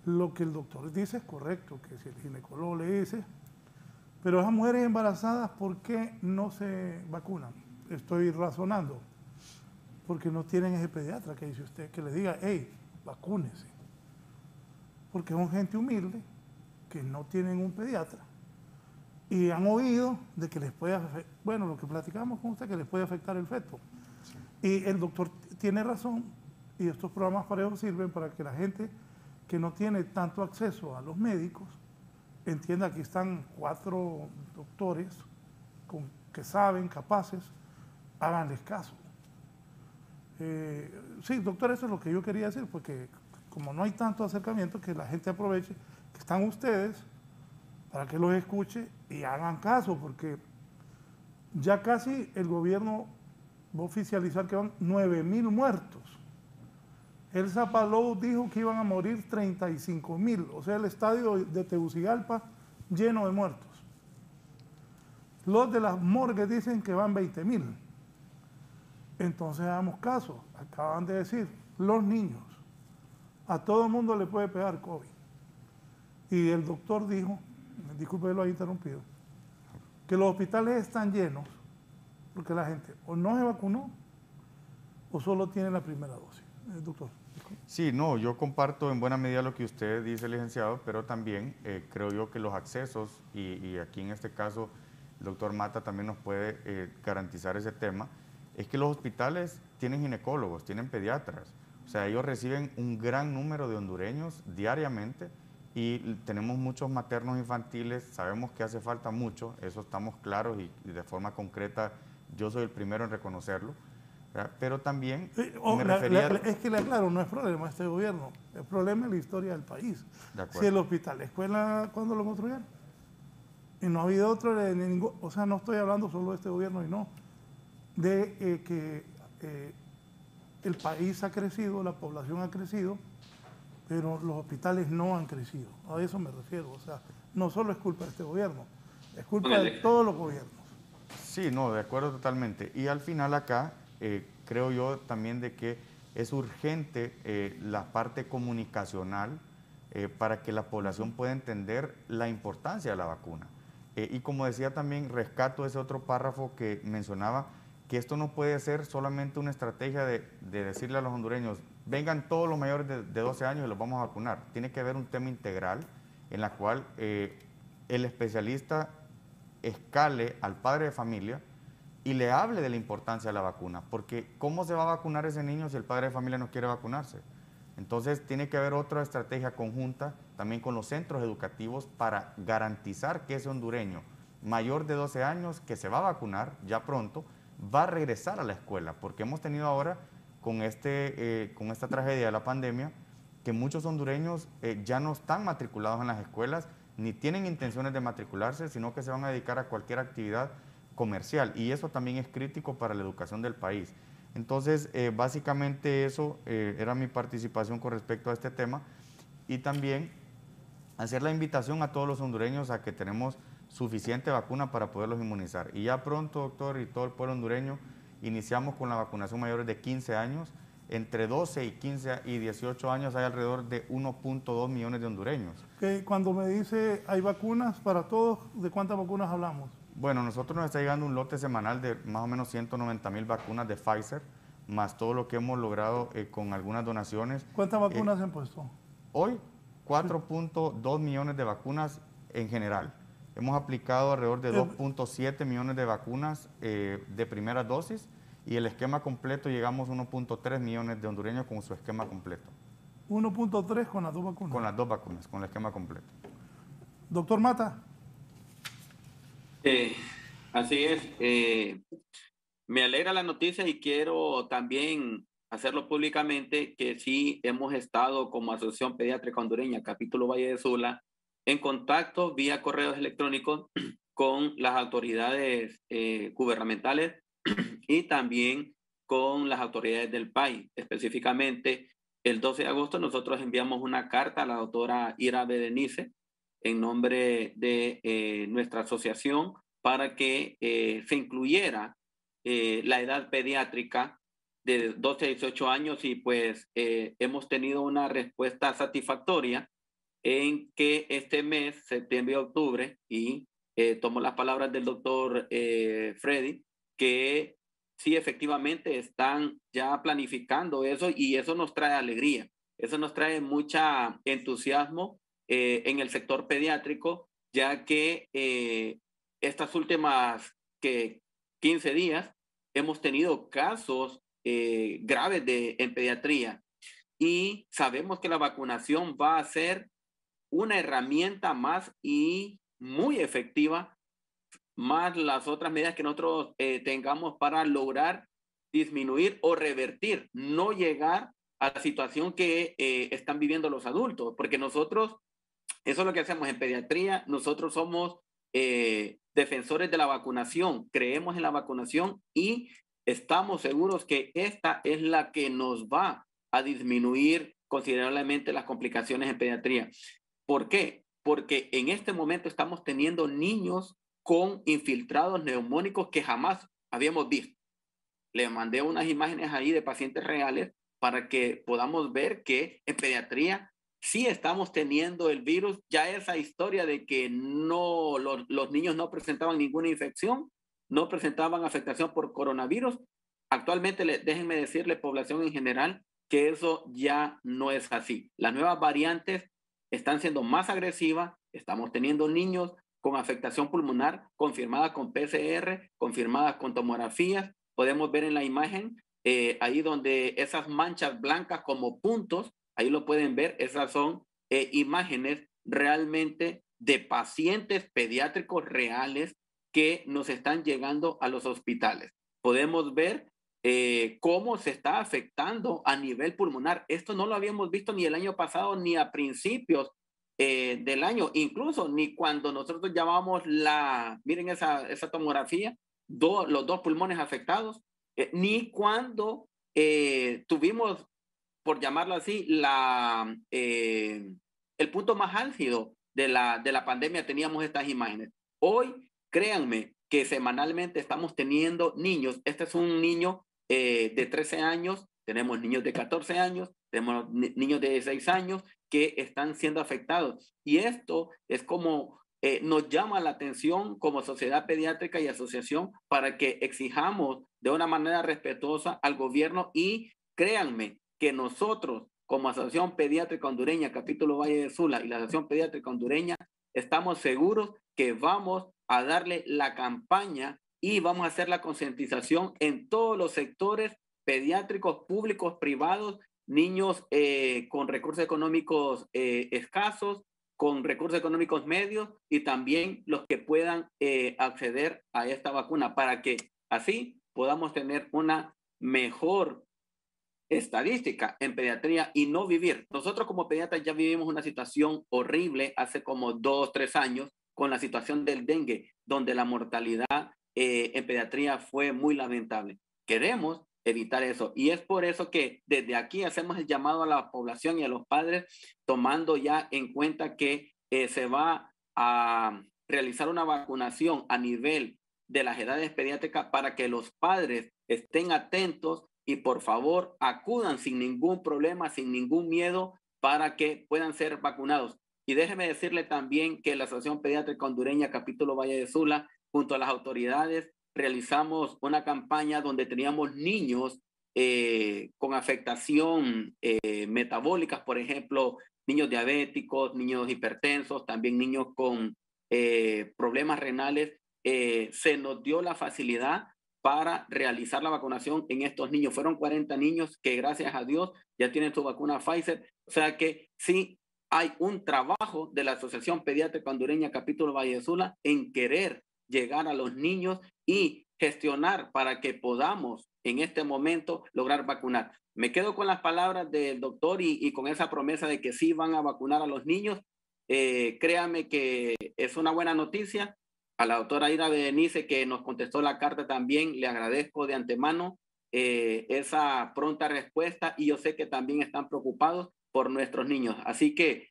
Lo que el doctor dice es correcto, que si el ginecólogo le dice, pero esas mujeres embarazadas, ¿por qué no se vacunan? Estoy razonando, porque no tienen ese pediatra que dice usted, que le diga, hey, vacúnese, porque son gente humilde, que no tienen un pediatra, y han oído de que les puede afectar, bueno, lo que platicamos con usted, que les puede afectar el feto. Sí. Y el doctor tiene razón, y estos programas para eso sirven para que la gente que no tiene tanto acceso a los médicos entienda que están 4 doctores que saben, capaces, háganles caso. Sí, doctor, eso es lo que yo quería decir, porque como no hay tanto acercamiento, que la gente aproveche que están ustedes para que los escuche y hagan caso, porque ya casi el gobierno va a oficializar que van 9,000 muertos. El Zapalou dijo que iban a morir 35,000, o sea, el estadio de Tegucigalpa lleno de muertos. Los de las morgues dicen que van 20,000. Entonces hagamos caso, acaban de decir, los niños, a todo el mundo le puede pegar COVID. Y el doctor dijo, disculpe que lo haya interrumpido, que los hospitales están llenos porque la gente o no se vacunó o solo tiene la primera dosis. Doctor. Sí, no, yo comparto en buena medida lo que usted dice, licenciado, pero también creo yo que los accesos, y aquí en este caso el doctor Mata también nos puede garantizar ese tema, es que los hospitales tienen ginecólogos, tienen pediatras, o sea, ellos reciben un gran número de hondureños diariamente y tenemos muchos maternos infantiles, sabemos que hace falta mucho, eso estamos claros y de forma concreta yo soy el primero en reconocerlo, ¿verdad? Pero también me refería... Es que le aclaro, no es problema de este gobierno, es problema de la historia del país. Si el hospital, la escuela, ¿cuándo lo construyeron? Y no ha habido otro, o sea, no estoy hablando solo de este gobierno y no, de que el país ha crecido, la población ha crecido, pero los hospitales no han crecido. A eso me refiero. O sea, no solo es culpa de este gobierno, es culpa de todos los gobiernos. Sí, no, de acuerdo totalmente. Y al final acá, creo yo también de que es urgente la parte comunicacional para que la población pueda entender la importancia de la vacuna. Y como decía también, rescato ese otro párrafo que mencionaba, que esto no puede ser solamente una estrategia de decirle a los hondureños, vengan todos los mayores de 12 años y los vamos a vacunar. Tiene que haber un tema integral en la cual el especialista escale al padre de familia y le hable de la importancia de la vacuna, porque ¿cómo se va a vacunar ese niño si el padre de familia no quiere vacunarse? Entonces tiene que haber otra estrategia conjunta también con los centros educativos para garantizar que ese hondureño mayor de 12 años que se va a vacunar ya pronto va a regresar a la escuela, porque hemos tenido ahora con esta tragedia de la pandemia que muchos hondureños ya no están matriculados en las escuelas ni tienen intenciones de matricularse, sino que se van a dedicar a cualquier actividad comercial, y eso también es crítico para la educación del país. Entonces, básicamente eso era mi participación con respecto a este tema, y también hacer la invitación a todos los hondureños a que tenemos suficiente vacuna para poderlos inmunizar. Y ya pronto, doctor, y todo el pueblo hondureño, iniciamos con la vacunación mayores de 15 años. Entre 12 y 15 y 18 años hay alrededor de 1.2 millones de hondureños. Cuando me dice hay vacunas para todos, ¿de cuántas vacunas hablamos? Bueno, nosotros nos está llegando un lote semanal de más o menos 190,000 vacunas de Pfizer, más todo lo que hemos logrado con algunas donaciones. ¿Cuántas vacunas se han puesto? Hoy, 4.2 millones de vacunas en general. Hemos aplicado alrededor de 2.7 millones de vacunas de primera dosis, y el esquema completo llegamos a 1.3 millones de hondureños con su esquema completo. 1.3 con las dos vacunas. Con las dos vacunas, con el esquema completo. Doctor Mata. Así es. Me alegra la noticia y quiero también hacerlo públicamente que sí hemos estado como Asociación Pediátrica Hondureña, capítulo Valle de Sula, en contacto vía correos electrónicos con las autoridades gubernamentales y también con las autoridades del país. Específicamente, el 12 de agosto nosotros enviamos una carta a la doctora Ira Bedenice en nombre de nuestra asociación para que se incluyera la edad pediátrica de 12 a 18 años, y pues hemos tenido una respuesta satisfactoria en que este mes, septiembre y octubre, y tomo las palabras del doctor Freddy, que sí, efectivamente están ya planificando eso, y eso nos trae alegría, eso nos trae mucha entusiasmo en el sector pediátrico, ya que estas últimas 15 días hemos tenido casos graves en pediatría, y sabemos que la vacunación va a ser una herramienta más y muy efectiva, más las otras medidas que nosotros tengamos para lograr disminuir o revertir, no llegar a la situación que están viviendo los adultos, porque nosotros, eso es lo que hacemos en pediatría, nosotros somos defensores de la vacunación, creemos en la vacunación y estamos seguros que esta es la que nos va a disminuir considerablemente las complicaciones en pediatría. ¿Por qué? Porque en este momento estamos teniendo niños con infiltrados neumónicos que jamás habíamos visto. Les mandé unas imágenes ahí de pacientes reales para que podamos ver que en pediatría sí estamos teniendo el virus. Ya esa historia de que no, los niños no presentaban ninguna infección, no presentaban afectación por coronavirus. Actualmente, déjenme decirle, población en general, que eso ya no es así. Las nuevas variantes están siendo más agresivas, estamos teniendo niños con afectación pulmonar confirmada con PCR, confirmada con tomografías. Podemos ver en la imagen, ahí donde esas manchas blancas como puntos, ahí lo pueden ver, esas son imágenes realmente de pacientes pediátricos reales que nos están llegando a los hospitales. Podemos ver cómo se está afectando a nivel pulmonar. Esto no lo habíamos visto ni el año pasado, ni a principios del año, incluso ni cuando nosotros llamamos miren esa tomografía, los dos pulmones afectados, ni cuando tuvimos, por llamarlo así, el punto más álgido de la pandemia, teníamos estas imágenes. Hoy, créanme que semanalmente estamos teniendo niños. Este es un niño de 13 años, tenemos niños de 14 años, tenemos niños de 6 años que están siendo afectados. Y esto es como nos llama la atención como sociedad pediátrica y asociación para que exijamos de una manera respetuosa al gobierno, y créanme que nosotros como Asociación Pediátrica Hondureña, capítulo Valle de Sula, y la Asociación Pediátrica Hondureña, estamos seguros que vamos a darle la campaña y vamos a hacer la concientización en todos los sectores pediátricos, públicos, privados, niños con recursos económicos escasos, con recursos económicos medios, y también los que puedan acceder a esta vacuna, para que así podamos tener una mejor estadística en pediatría y no vivir. Nosotros como pediatras ya vivimos una situación horrible hace como 2 o 3 años con la situación del dengue, donde la mortalidad en pediatría fue muy lamentable. Queremos evitar eso, y es por eso que desde aquí hacemos el llamado a la población y a los padres, tomando ya en cuenta que se va a realizar una vacunación a nivel de las edades pediátricas para que los padres estén atentos y por favor acudan sin ningún problema, sin ningún miedo, para que puedan ser vacunados. Y déjeme decirle también que la Asociación Pediátrica Hondureña, capítulo Valle de Sula, junto a las autoridades, realizamos una campaña donde teníamos niños con afectación metabólicas, por ejemplo, niños diabéticos, niños hipertensos, también niños con problemas renales. Se nos dio la facilidad para realizar la vacunación en estos niños. Fueron 40 niños que gracias a Dios ya tienen su vacuna Pfizer. O sea que sí hay un trabajo de la Asociación Pediátrica Hondureña Capítulo Valle de Sula en querer llegar a los niños y gestionar para que podamos en este momento lograr vacunar. Me quedo con las palabras del doctor y con esa promesa de que sí van a vacunar a los niños. Créame que es una buena noticia. A la doctora Ira Berenice, que nos contestó la carta también, le agradezco de antemano esa pronta respuesta, y yo sé que también están preocupados por nuestros niños. Así que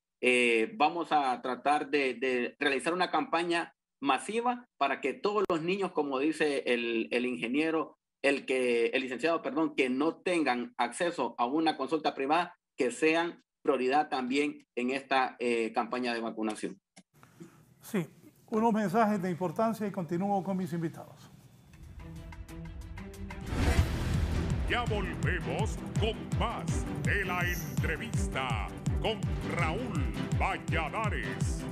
vamos a tratar de realizar una campaña masiva para que todos los niños, como dice el ingeniero, el licenciado, perdón, que no tengan acceso a una consulta privada, que sean prioridad también en esta campaña de vacunación. Sí, unos mensajes de importancia y continúo con mis invitados. Ya volvemos con más de la entrevista con Raúl Valladares.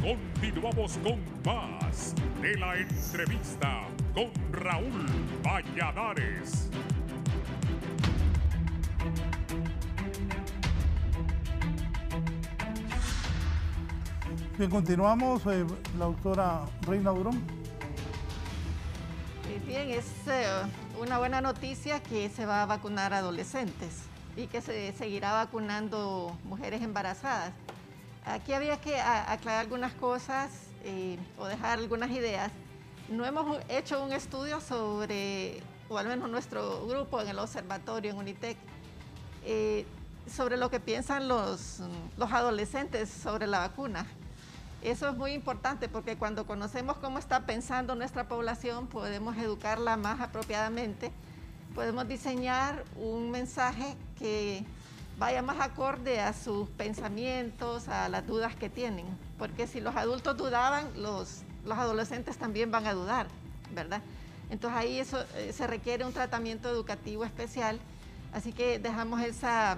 Continuamos con más de la entrevista con Raúl Valladares. Bien, continuamos. La doctora Reina Durón. Bien, es una buena noticia que se va a vacunar a adolescentes y que se seguirá vacunando mujeres embarazadas. Aquí había que aclarar algunas cosas o dejar algunas ideas. No hemos hecho un estudio sobre, o al menos nuestro grupo en el observatorio en Unitec, sobre lo que piensan los adolescentes sobre la vacuna. Eso es muy importante porque cuando conocemos cómo está pensando nuestra población, podemos educarla más apropiadamente, podemos diseñar un mensaje que vaya más acorde a sus pensamientos, a las dudas que tienen. Porque si los adultos dudaban, los adolescentes también van a dudar, ¿verdad? Entonces ahí eso se requiere un tratamiento educativo especial, así que dejamos esa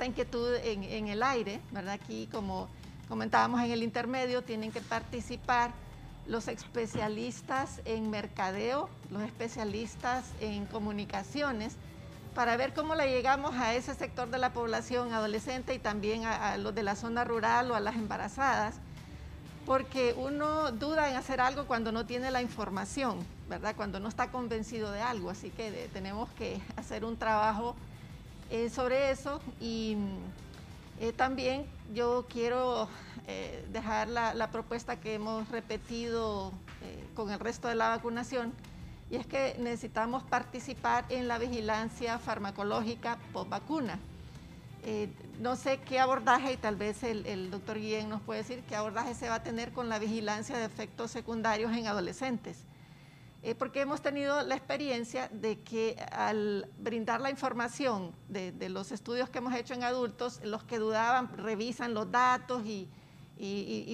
inquietud en el aire, ¿verdad? Aquí, como comentábamos en el intermedio, tienen que participar los especialistas en mercadeo, los especialistas en comunicaciones, para ver cómo le llegamos a ese sector de la población adolescente y también a los de la zona rural o a las embarazadas, porque uno duda en hacer algo cuando no tiene la información, ¿verdad? Cuando no está convencido de algo, así que tenemos que hacer un trabajo sobre eso. Y también yo quiero dejar la propuesta que hemos repetido con el resto de la vacunación, y es que necesitamos participar en la vigilancia farmacológica post-vacuna. No sé qué abordaje, y tal vez el doctor Guillén nos puede decir qué abordaje se va a tener con la vigilancia de efectos secundarios en adolescentes. Porque hemos tenido la experiencia de que al brindar la información de los estudios que hemos hecho en adultos, los que dudaban revisan los datos y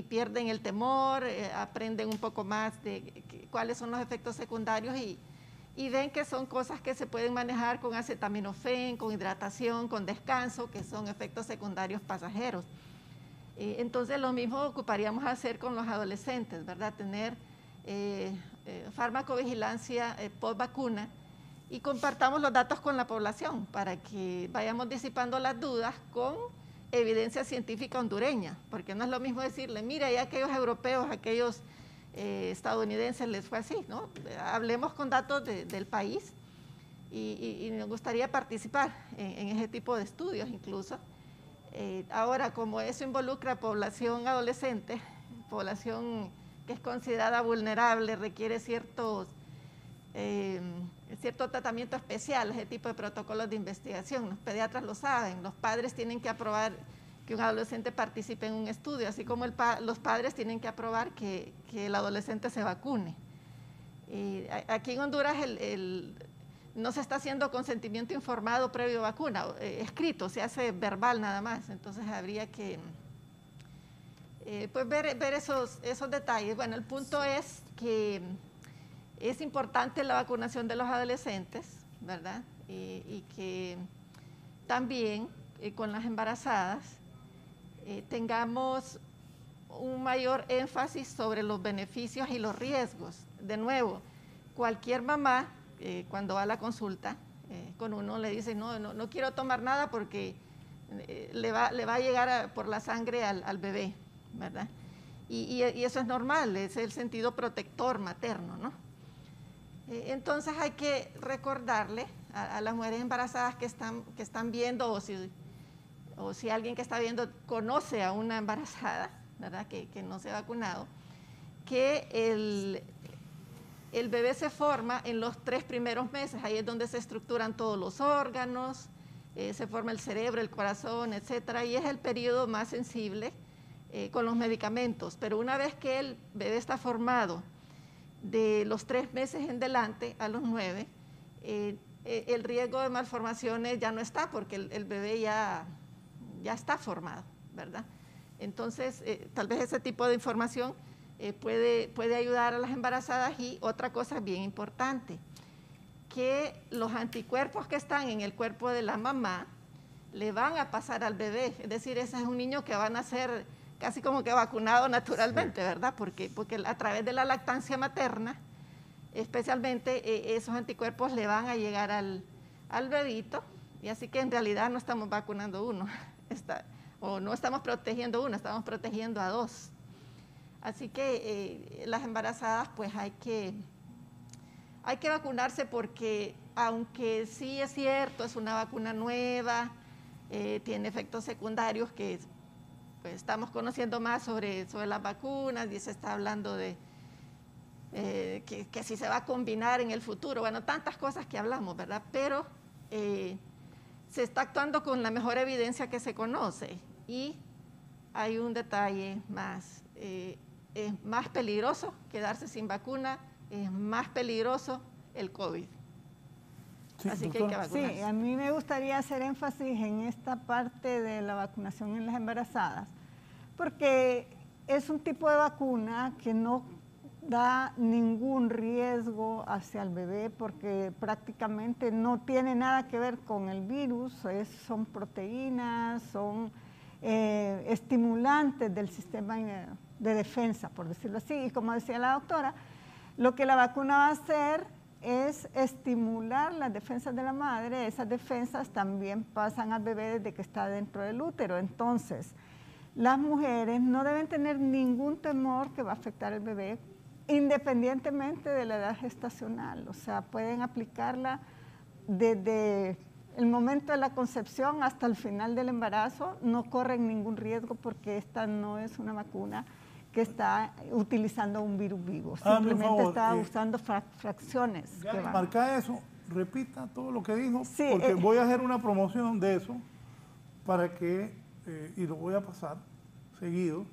pierden el temor, aprenden un poco más de cuáles son los efectos secundarios y ven que son cosas que se pueden manejar con acetaminofén, con hidratación, con descanso, que son efectos secundarios pasajeros. Entonces lo mismo ocuparíamos hacer con los adolescentes, ¿verdad? Tener farmacovigilancia post vacuna y compartamos los datos con la población para que vayamos disipando las dudas con evidencia científica hondureña, porque no es lo mismo decirle, mira, ya aquellos europeos, aquellos estadounidenses les fue así, ¿no? Hablemos con datos del país y nos gustaría participar en ese tipo de estudios incluso. Ahora, como eso involucra población adolescente, población que es considerada vulnerable, requiere cierto tratamiento especial, ese tipo de protocolos de investigación. Los pediatras lo saben, los padres tienen que aprobar que un adolescente participe en un estudio, así como los padres tienen que aprobar que el adolescente se vacune. Aquí en Honduras no se está haciendo consentimiento informado previo a vacuna, escrito, se hace verbal nada más, entonces habría que pues ver esos detalles. Bueno, el punto es que es importante la vacunación de los adolescentes, ¿verdad? Y que también con las embarazadas tengamos un mayor énfasis sobre los beneficios y los riesgos. De nuevo, cualquier mamá cuando va a la consulta con uno le dice no quiero tomar nada porque le va a llegar por la sangre al bebé, ¿verdad? Y eso es normal, es el sentido protector materno, ¿no? Entonces hay que recordarle a las mujeres embarazadas que están viendo, o si alguien que está viendo conoce a una embarazada, ¿verdad? Que no se ha vacunado, que el bebé se forma en los 3 primeros meses, ahí es donde se estructuran todos los órganos, se forma el cerebro, el corazón, etcétera, y es el periodo más sensible con los medicamentos. Pero una vez que el bebé está formado, de los 3 meses en delante a los 9, el riesgo de malformaciones ya no está, porque el bebé ya está formado, ¿verdad? Entonces, tal vez ese tipo de información puede ayudar a las embarazadas. Y otra cosa bien importante, que los anticuerpos que están en el cuerpo de la mamá le van a pasar al bebé, es decir, ese es un niño que va a nacer casi como que vacunado naturalmente, sí, ¿verdad? Porque a través de la lactancia materna, especialmente esos anticuerpos le van a llegar al bebito, y así que en realidad no estamos vacunando uno, o no estamos protegiendo uno, estamos protegiendo a 2. Así que las embarazadas pues hay que vacunarse, porque aunque sí es cierto, es una vacuna nueva, tiene efectos secundarios que pues estamos conociendo más sobre las vacunas, y se está hablando de que si se va a combinar en el futuro, bueno, tantas cosas que hablamos, ¿verdad? Pero se está actuando con la mejor evidencia que se conoce. Y hay un detalle más, es más peligroso quedarse sin vacuna, es más peligroso el COVID. Sí, así que hay que vacunarse. Sí, a mí me gustaría hacer énfasis en esta parte de la vacunación en las embarazadas, porque es un tipo de vacuna que no da ningún riesgo hacia el bebé, porque prácticamente no tiene nada que ver con el virus, son proteínas, son estimulantes del sistema de defensa, por decirlo así. Y como decía la doctora, lo que la vacuna va a hacer es estimular las defensas de la madre. Esas defensas también pasan al bebé desde que está dentro del útero. Entonces, las mujeres no deben tener ningún temor que va a afectar al bebé, independientemente de la edad gestacional. O sea, pueden aplicarla desde el momento de la concepción hasta el final del embarazo. No corren ningún riesgo, porque esta no es una vacuna que está utilizando un virus vivo, simplemente está usando fracciones. Marca eso, repita todo lo que dijo, sí, porque voy a hacer una promoción de eso para que, y lo voy a pasar seguido,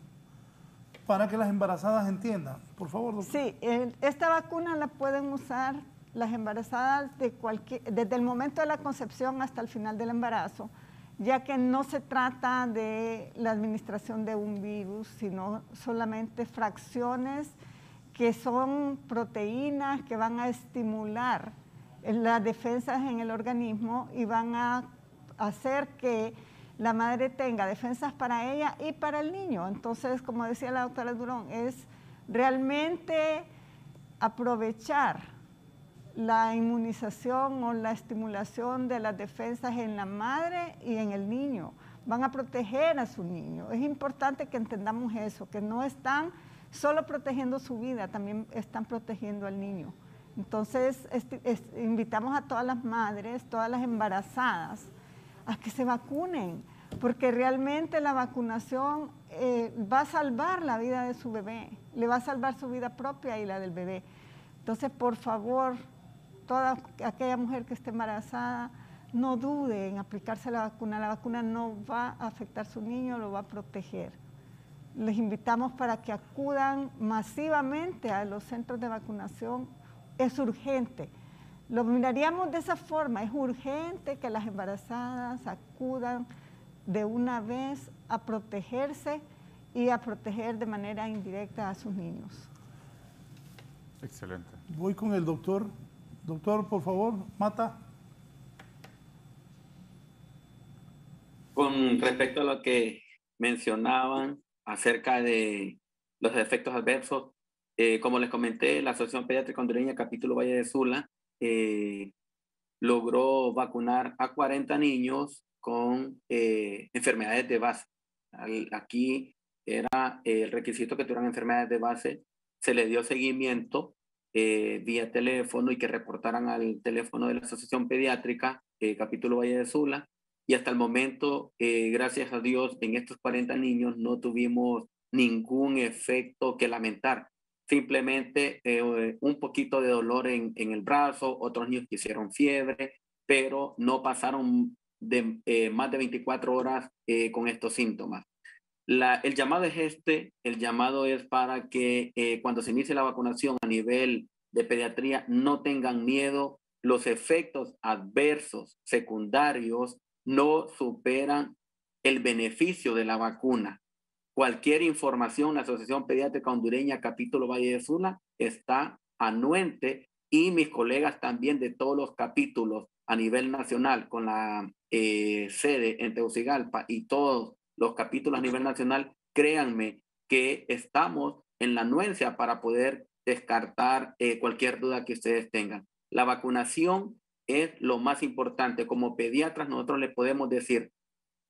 para que las embarazadas entiendan. Por favor, doctor. Sí, esta vacuna la pueden usar las embarazadas desde el momento de la concepción hasta el final del embarazo, ya que no se trata de la administración de un virus, sino solamente fracciones que son proteínas que van a estimular las defensas en el organismo y van a hacer que la madre tenga defensas para ella y para el niño. Entonces, como decía la doctora Durón, es realmente aprovechar la inmunización o la estimulación de las defensas en la madre y en el niño. Van a proteger a su niño. Es importante que entendamos eso, que no están solo protegiendo su vida, también están protegiendo al niño. Entonces, invitamos a todas las madres, todas las embarazadas, a que se vacunen, porque realmente la vacunación va a salvar la vida de su bebé, le va a salvar su vida propia y la del bebé. Entonces, por favor, toda aquella mujer que esté embarazada, no dude en aplicarse la vacuna. La vacuna no va a afectar a su niño, lo va a proteger. Les invitamos para que acudan masivamente a los centros de vacunación. Es urgente. Lo miraríamos de esa forma, es urgente que las embarazadas acudan de una vez a protegerse y a proteger de manera indirecta a sus niños. Excelente. Voy con el doctor. Doctor, por favor, Mata. Con respecto a lo que mencionaban acerca de los efectos adversos, como les comenté, la Asociación Pediátrica Hondureña Capítulo Valle de Sula logró vacunar a 40 niños con enfermedades de base. Aquí era el requisito que tuvieran enfermedades de base. Se les dio seguimiento vía teléfono y que reportaran al teléfono de la Asociación Pediátrica Capítulo Valle de Sula. Y hasta el momento, gracias a Dios, en estos 40 niños no tuvimos ningún efecto que lamentar. Simplemente un poquito de dolor en el brazo, otros niños que hicieron fiebre, pero no pasaron de más de 24 horas con estos síntomas. El llamado es para que cuando se inicie la vacunación a nivel de pediatría no tengan miedo. Los efectos adversos secundarios no superan el beneficio de la vacuna. Cualquier información, la Asociación Pediátrica Hondureña Capítulo Valle de Sula está anuente, y mis colegas también de todos los capítulos a nivel nacional con la sede en Tegucigalpa y todos los capítulos a nivel nacional, créanme que estamos en la anuencia para poder descartar cualquier duda que ustedes tengan. La vacunación es lo más importante. Como pediatras nosotros les podemos decir,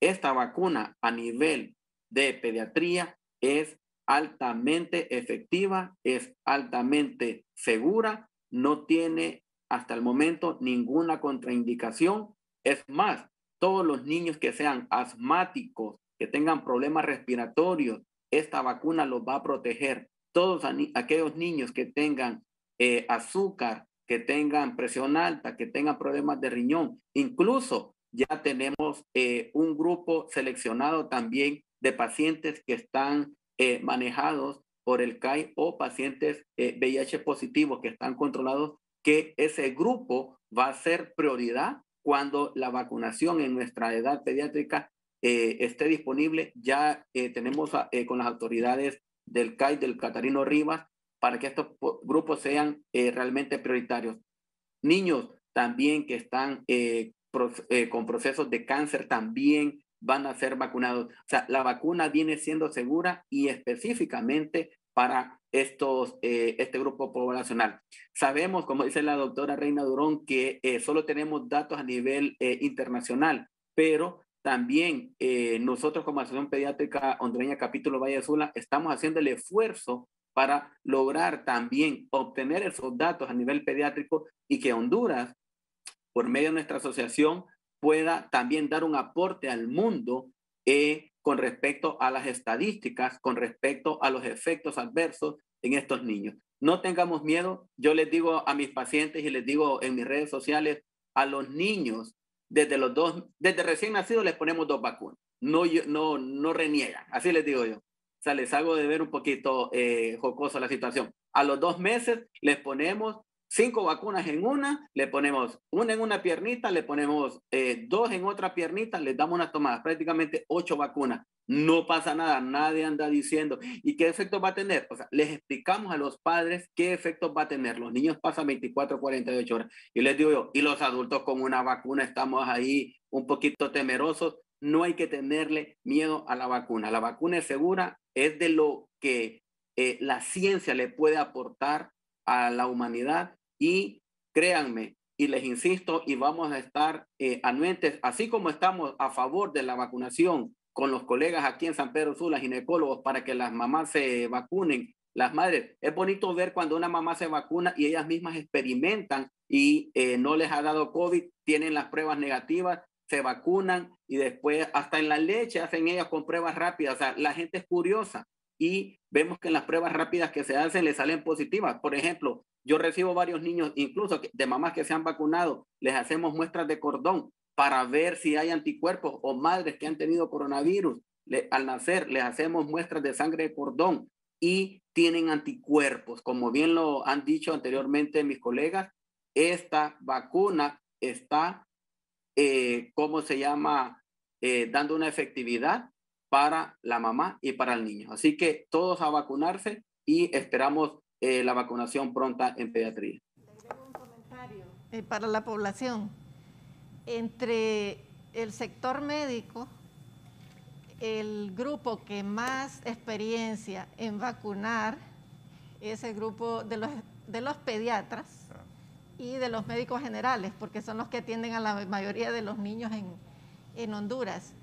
esta vacuna a nivel de pediatría es altamente efectiva, es altamente segura, no tiene hasta el momento ninguna contraindicación. Es más, todos los niños que sean asmáticos, que tengan problemas respiratorios, esta vacuna los va a proteger. Todos aquellos niños que tengan azúcar, que tengan presión alta, que tengan problemas de riñón, incluso ya tenemos un grupo seleccionado también de pacientes que están manejados por el CAI o pacientes VIH positivos que están controlados, que ese grupo va a ser prioridad cuando la vacunación en nuestra edad pediátrica esté disponible. Ya tenemos con las autoridades del CAI, del Catarino Rivas, para que estos grupos sean realmente prioritarios. Niños también que están con procesos de cáncer también van a ser vacunados. O sea, la vacuna viene siendo segura y específicamente para este grupo poblacional. Sabemos, como dice la doctora Reina Durón, que solo tenemos datos a nivel internacional, pero también nosotros como Asociación Pediátrica Hondureña Capítulo Valle de Sula estamos haciendo el esfuerzo para lograr también obtener esos datos a nivel pediátrico y que Honduras, por medio de nuestra asociación, pueda también dar un aporte al mundo con respecto a las estadísticas, con respecto a los efectos adversos en estos niños. No tengamos miedo. Yo les digo a mis pacientes y les digo en mis redes sociales, a los niños, desde recién nacidos les ponemos 2 vacunas. No reniegan, así les digo yo. O sea, les hago de ver un poquito jocoso la situación. A los 2 meses les ponemos 5 vacunas en una, le ponemos una en una piernita, le ponemos 2 en otra piernita, les damos una tomada, prácticamente 8 vacunas. No pasa nada, nadie anda diciendo, ¿y qué efectos va a tener? O sea, les explicamos a los padres qué efectos va a tener. Los niños pasan 24, 48 horas. Y les digo yo, y los adultos con una vacuna estamos ahí un poquito temerosos. No hay que tenerle miedo a la vacuna. La vacuna es segura, es de lo que la ciencia le puede aportar a la humanidad. Y créanme, y les insisto, y vamos a estar anuentes, así como estamos a favor de la vacunación con los colegas aquí en San Pedro Sula, ginecólogos, para que las mamás se vacunen, las madres. Es bonito ver cuando una mamá se vacuna y ellas mismas experimentan y no les ha dado COVID, tienen las pruebas negativas, se vacunan y después hasta en la leche hacen ellas con pruebas rápidas. O sea, la gente es curiosa y vemos que en las pruebas rápidas que se hacen les salen positivas. Por ejemplo, yo recibo varios niños, incluso de mamás que se han vacunado, les hacemos muestras de cordón para ver si hay anticuerpos, o madres que han tenido coronavirus, al nacer les hacemos muestras de sangre de cordón y tienen anticuerpos. Como bien lo han dicho anteriormente mis colegas, esta vacuna está, dando una efectividad para la mamá y para el niño. Así que todos a vacunarse y esperamos la vacunación pronta en pediatría. Un comentario para la población. Entre el sector médico, el grupo que más experiencia en vacunar es el grupo de los pediatras y de los médicos generales, porque son los que atienden a la mayoría de los niños en Honduras.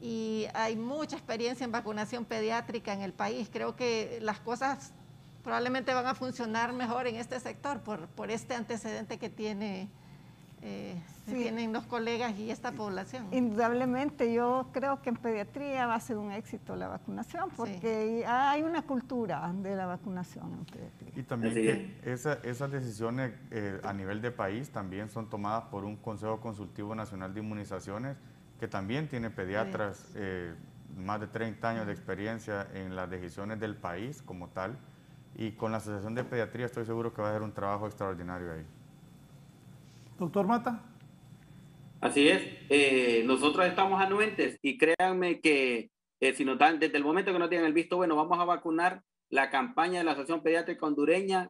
Y hay mucha experiencia en vacunación pediátrica en el país. Creo que las cosas probablemente van a funcionar mejor en este sector por este antecedente que tienen los colegas y esta población. Indudablemente, yo creo que en pediatría va a ser un éxito la vacunación, porque hay una cultura de la vacunación en pediatría. Y también que esas decisiones a nivel de país también son tomadas por un Consejo Consultivo Nacional de Inmunizaciones, que también tiene pediatras, más de 30 años de experiencia en las decisiones del país como tal, y con la Asociación de Pediatría estoy seguro que va a hacer un trabajo extraordinario ahí. Doctor Mata. Así es, nosotros estamos anuentes y créanme que si nos dan, desde el momento que nos tienen el visto bueno, vamos a vacunar, la campaña de la Asociación Pediátrica Hondureña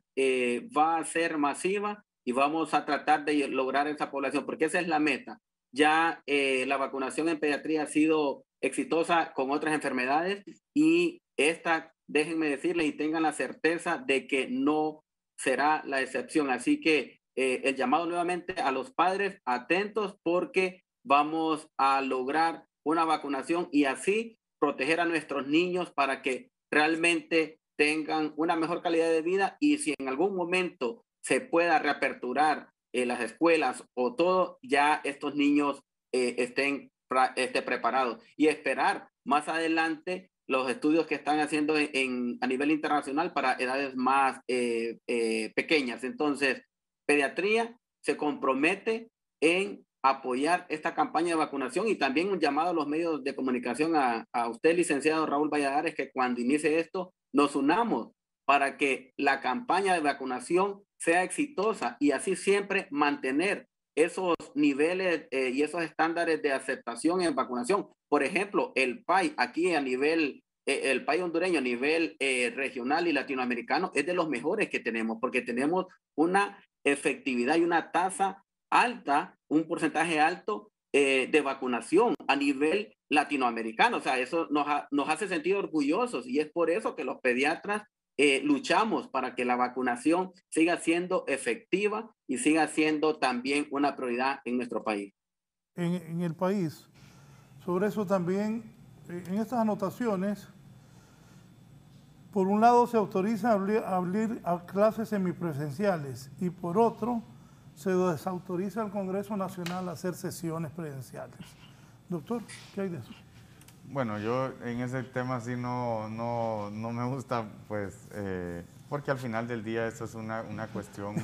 va a ser masiva y vamos a tratar de lograr esa población, porque esa es la meta. Ya la vacunación en pediatría ha sido exitosa con otras enfermedades y esta, déjenme decirles y tengan la certeza de que no será la excepción. Así que el llamado nuevamente a los padres, atentos, porque vamos a lograr una vacunación y así proteger a nuestros niños para que realmente tengan una mejor calidad de vida, y si en algún momento se pueda reaperturar las escuelas o todo, ya estos niños estén preparados, y esperar más adelante los estudios que están haciendo a nivel internacional para edades más pequeñas. Entonces, Pediatría se compromete en apoyar esta campaña de vacunación, y también un llamado a los medios de comunicación, a usted, licenciado Raúl Valladares, que cuando inicie esto nos unamos para que la campaña de vacunación sea exitosa y así siempre mantener esos niveles y esos estándares de aceptación en vacunación. Por ejemplo, el PAI aquí a nivel, el PAI hondureño a nivel regional y latinoamericano es de los mejores que tenemos, porque tenemos una efectividad y una tasa alta, un porcentaje alto de vacunación a nivel latinoamericano. O sea, eso nos hace sentir orgullosos, y es por eso que los pediatras luchamos para que la vacunación siga siendo efectiva y siga siendo también una prioridad en nuestro país. En el país, sobre eso también, en estas anotaciones, por un lado se autoriza abrir a clases semipresenciales y por otro se desautoriza al Congreso Nacional a hacer sesiones presenciales. Doctor, ¿qué hay de eso? Bueno, yo en ese tema sí no me gusta, pues, porque al final del día esto es una cuestión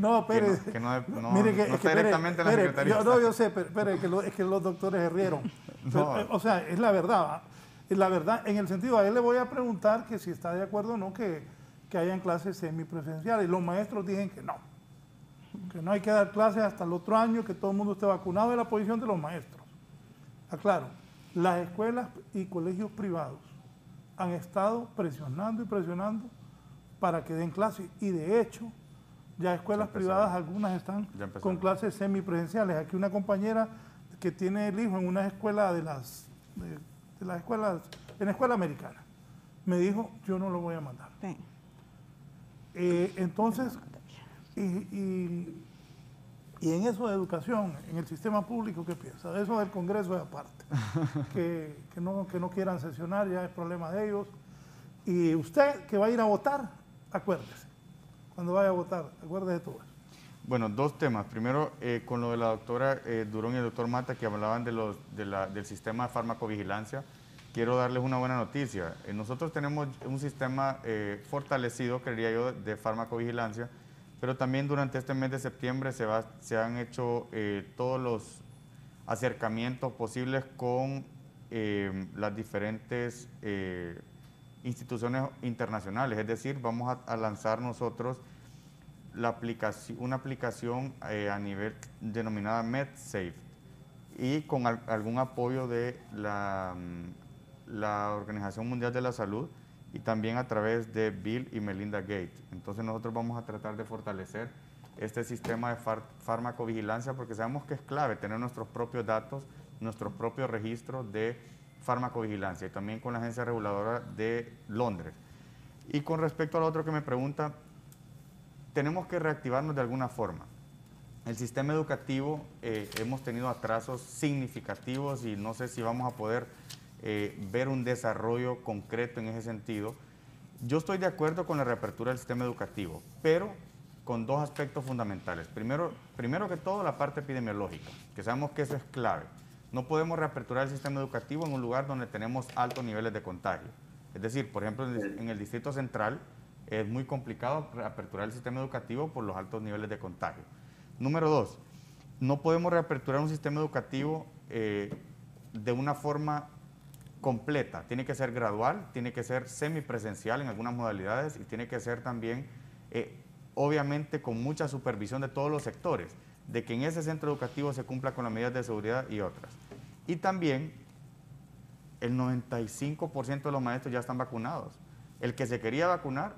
no, Pérez, que no está directamente en la Secretaría. Yo sé, pero es que los doctores se rieron. No. O sea, es la verdad. La verdad, en el sentido, a él le voy a preguntar que si está de acuerdo o no que hayan clases semipresenciales. Los maestros dicen que no hay que dar clases hasta el otro año, que todo el mundo esté vacunado. Es la posición de los maestros. Aclaro, las escuelas y colegios privados han estado presionando y presionando para que den clases, y de hecho ya escuelas privadas, algunas están con clases semipresenciales. Aquí una compañera que tiene el hijo en una escuela de las escuelas, en la escuela americana, me dijo, yo no lo voy a mandar. Sí. Entonces, y en eso de educación, en el sistema público, ¿qué piensa? Eso del Congreso es aparte. que no quieran sesionar ya es problema de ellos. Y usted que va a ir a votar, acuérdese. Cuando vaya a votar, acuérdese de todo eso. Bueno, dos temas. Primero, con lo de la doctora Durón y el doctor Mata, que hablaban del sistema de farmacovigilancia, quiero darles una buena noticia. Nosotros tenemos un sistema fortalecido, creería yo, de farmacovigilancia, pero también durante este mes de septiembre se han hecho todos los acercamientos posibles con las diferentes instituciones internacionales. Es decir, vamos a lanzar nosotros una aplicación a nivel denominada MedSafe y con algún apoyo de la Organización Mundial de la Salud y también a través de Bill y Melinda Gates. Entonces nosotros vamos a tratar de fortalecer este sistema de farmacovigilancia porque sabemos que es clave tener nuestros propios datos, nuestros propios registros de farmacovigilancia y también con la Agencia Reguladora de Londres. Y con respecto a lo otro que me pregunta, tenemos que reactivarnos de alguna forma. El sistema educativo, hemos tenido atrasos significativos y no sé si vamos a poder ver un desarrollo concreto en ese sentido. Yo estoy de acuerdo con la reapertura del sistema educativo, pero con dos aspectos fundamentales. Primero que todo, la parte epidemiológica, que sabemos que eso es clave. No podemos reaperturar el sistema educativo en un lugar donde tenemos altos niveles de contagio. Es decir, por ejemplo, en el Distrito Central es muy complicado reaperturar el sistema educativo por los altos niveles de contagio. Número dos, no podemos reaperturar un sistema educativo de una forma completa. Tiene que ser gradual, tiene que ser semipresencial en algunas modalidades y tiene que ser también, obviamente, con mucha supervisión de todos los sectores, de que en ese centro educativo se cumpla con las medidas de seguridad y otras. Y también el 95% de los maestros ya están vacunados. El que se quería vacunar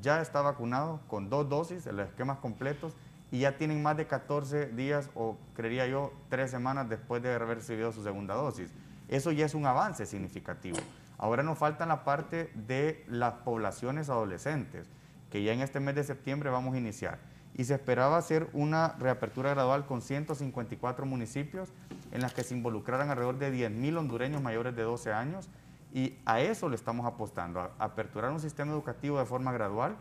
ya está vacunado con 2 dosis, en los esquemas completos, y ya tienen más de 14 días o creería yo 3 semanas después de haber recibido su segunda dosis. Eso ya es un avance significativo. Ahora nos falta la parte de las poblaciones adolescentes, que ya en este mes de septiembre vamos a iniciar. Y se esperaba hacer una reapertura gradual con 154 municipios en las que se involucraran alrededor de 10,000 hondureños mayores de 12 años y a eso le estamos apostando, a aperturar un sistema educativo de forma gradual,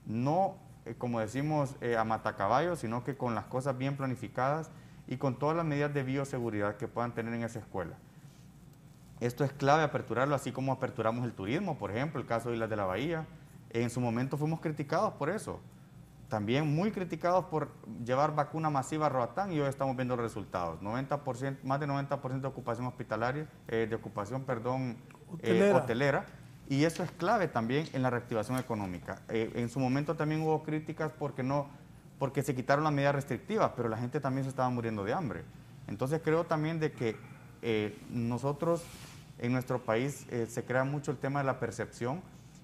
no como decimos a matacaballos, sino que con las cosas bien planificadas y con todas las medidas de bioseguridad que puedan tener en esa escuela. Esto es clave aperturarlo, así como aperturamos el turismo, por ejemplo, el caso de Islas de la Bahía. En su momento fuimos criticados por eso. También muy criticados por llevar vacuna masiva a Roatán y hoy estamos viendo los resultados. 90%, más de 90% de ocupación hospitalaria, hotelera. Y eso es clave también en la reactivación económica. En su momento también hubo críticas porque se quitaron las medidas restrictivas, pero la gente también se estaba muriendo de hambre. Entonces creo también de que nosotros en nuestro país se crea mucho el tema de la percepción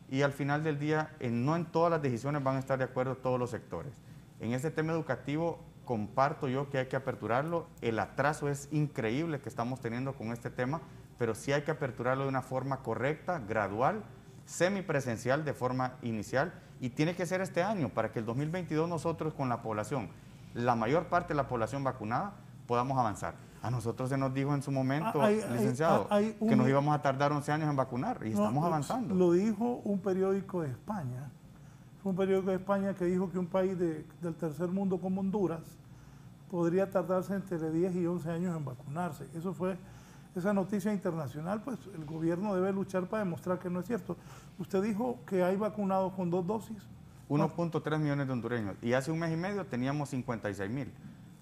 y al final del día no en todas las decisiones van a estar de acuerdo todos los sectores. En este tema educativo comparto yo que hay que aperturarlo, el atraso es increíble que estamos teniendo con este tema, pero sí hay que aperturarlo de una forma correcta, gradual, semipresencial de forma inicial y tiene que ser este año para que el 2022 nosotros con la población, la mayor parte de la población vacunada, podamos avanzar. A nosotros se nos dijo en su momento, licenciado, que nos íbamos a tardar 11 años en vacunar y estamos avanzando. Lo dijo un periódico de España. Fue un periódico de España que dijo que un país del tercer mundo como Honduras podría tardarse entre 10 y 11 años en vacunarse. Eso fue esa noticia internacional, pues el gobierno debe luchar para demostrar que no es cierto. Usted dijo que hay vacunados con 2 dosis. 1.3 millones de hondureños y hace un mes y medio teníamos 56,000.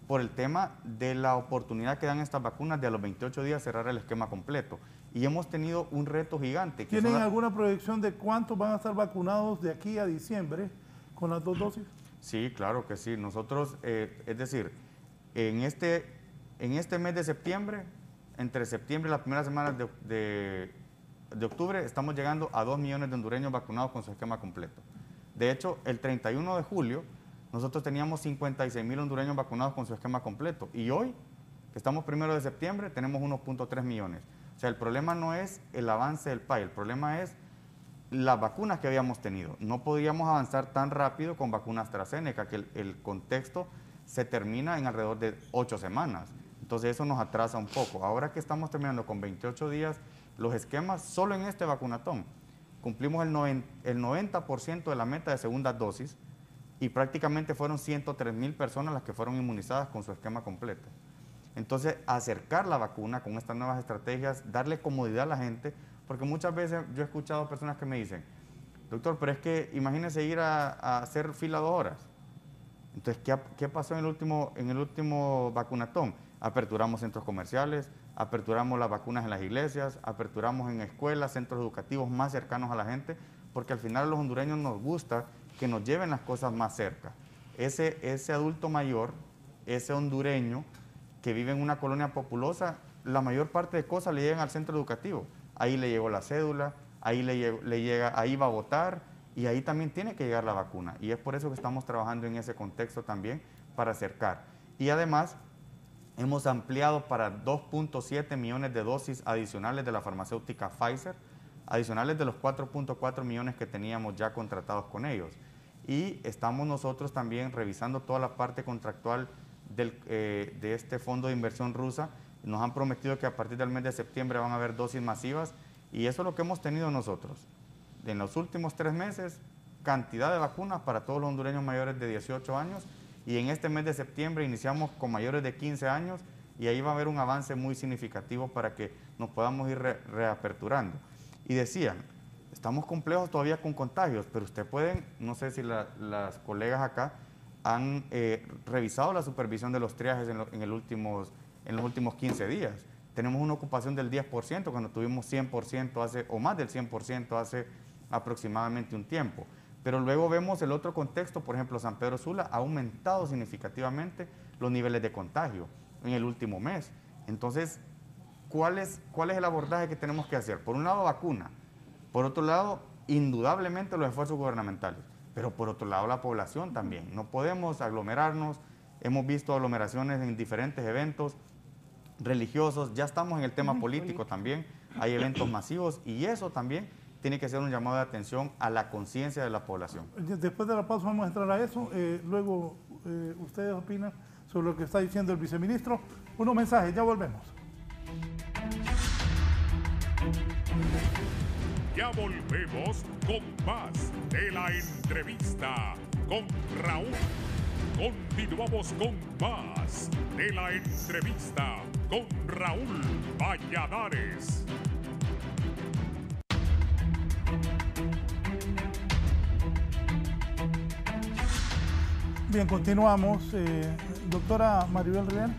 Por el tema de la oportunidad que dan estas vacunas de a los 28 días cerrar el esquema completo. Y hemos tenido un reto gigante. ¿Tienen alguna proyección de cuántos van a estar vacunados de aquí a diciembre con las 2 dosis? Sí, claro que sí. Nosotros, es decir, en este mes de septiembre, entre septiembre y las primeras semanas de octubre, estamos llegando a 2 millones de hondureños vacunados con su esquema completo. De hecho, el 31 de julio, nosotros teníamos 56,000 hondureños vacunados con su esquema completo. Y hoy, que estamos 1 de septiembre, tenemos 1.3 millones. O sea, el problema no es el avance del país, el problema es las vacunas que habíamos tenido. No podíamos avanzar tan rápido con vacunas AstraZeneca, que el contexto se termina en alrededor de 8 semanas. Entonces eso nos atrasa un poco. Ahora que estamos terminando con 28 días los esquemas, solo en este vacunatón cumplimos el 90% de la meta de segunda dosis y prácticamente fueron 103,000 personas las que fueron inmunizadas con su esquema completo. Entonces, acercar la vacuna con estas nuevas estrategias, darle comodidad a la gente, porque muchas veces yo he escuchado personas que me dicen, doctor, pero es que imagínese ir a hacer fila 2 horas. Entonces, ¿qué pasó en el último vacunatón? aperturamos centros comerciales, aperturamos las vacunas en las iglesias, aperturamos en escuelas, centros educativos más cercanos a la gente, porque al final a los hondureños nos gusta que nos lleven las cosas más cerca. Ese adulto mayor, ese hondureño que vive en una colonia populosa, la mayor parte de cosas le llegan al centro educativo. Ahí le llegó la cédula, ahí llega, ahí va a votar y ahí también tiene que llegar la vacuna. Y es por eso que estamos trabajando en ese contexto también para acercar. Y además hemos ampliado para 2.7 millones de dosis adicionales de la farmacéutica Pfizer, adicionales de los 4.4 millones que teníamos ya contratados con ellos. Y estamos nosotros también revisando toda la parte contractual de este fondo de inversión rusa. Nos han prometido que a partir del mes de septiembre van a haber dosis masivas y eso es lo que hemos tenido nosotros. En los últimos 3 meses, cantidad de vacunas para todos los hondureños mayores de 18 años y en este mes de septiembre iniciamos con mayores de 15 años y ahí va a haber un avance muy significativo para que nos podamos ir reaperturando. Y decían, estamos complejos todavía con contagios, pero usted pueden, no sé si las colegas acá han revisado la supervisión de los triajes en los últimos 15 días. Tenemos una ocupación del 10% cuando tuvimos 100% o más del 100% hace aproximadamente un tiempo. Pero luego vemos el otro contexto, por ejemplo, San Pedro Sula ha aumentado significativamente los niveles de contagio en el último mes. Entonces, ¿cuál es el abordaje que tenemos que hacer? Por un lado, vacuna. Por otro lado, indudablemente los esfuerzos gubernamentales. Pero por otro lado, la población también. No podemos aglomerarnos. Hemos visto aglomeraciones en diferentes eventos religiosos. Ya estamos en el tema político también. Hay eventos masivos y eso también tiene que ser un llamado de atención a la conciencia de la población. Después de la pausa vamos a entrar a eso. Luego, ustedes opinan sobre lo que está diciendo el viceministro. Unos mensajes, ya volvemos. Ya volvemos con más de la entrevista con Raúl. Continuamos con más de la entrevista con Raúl Valladares. Bien, continuamos. Doctora Maribel Real.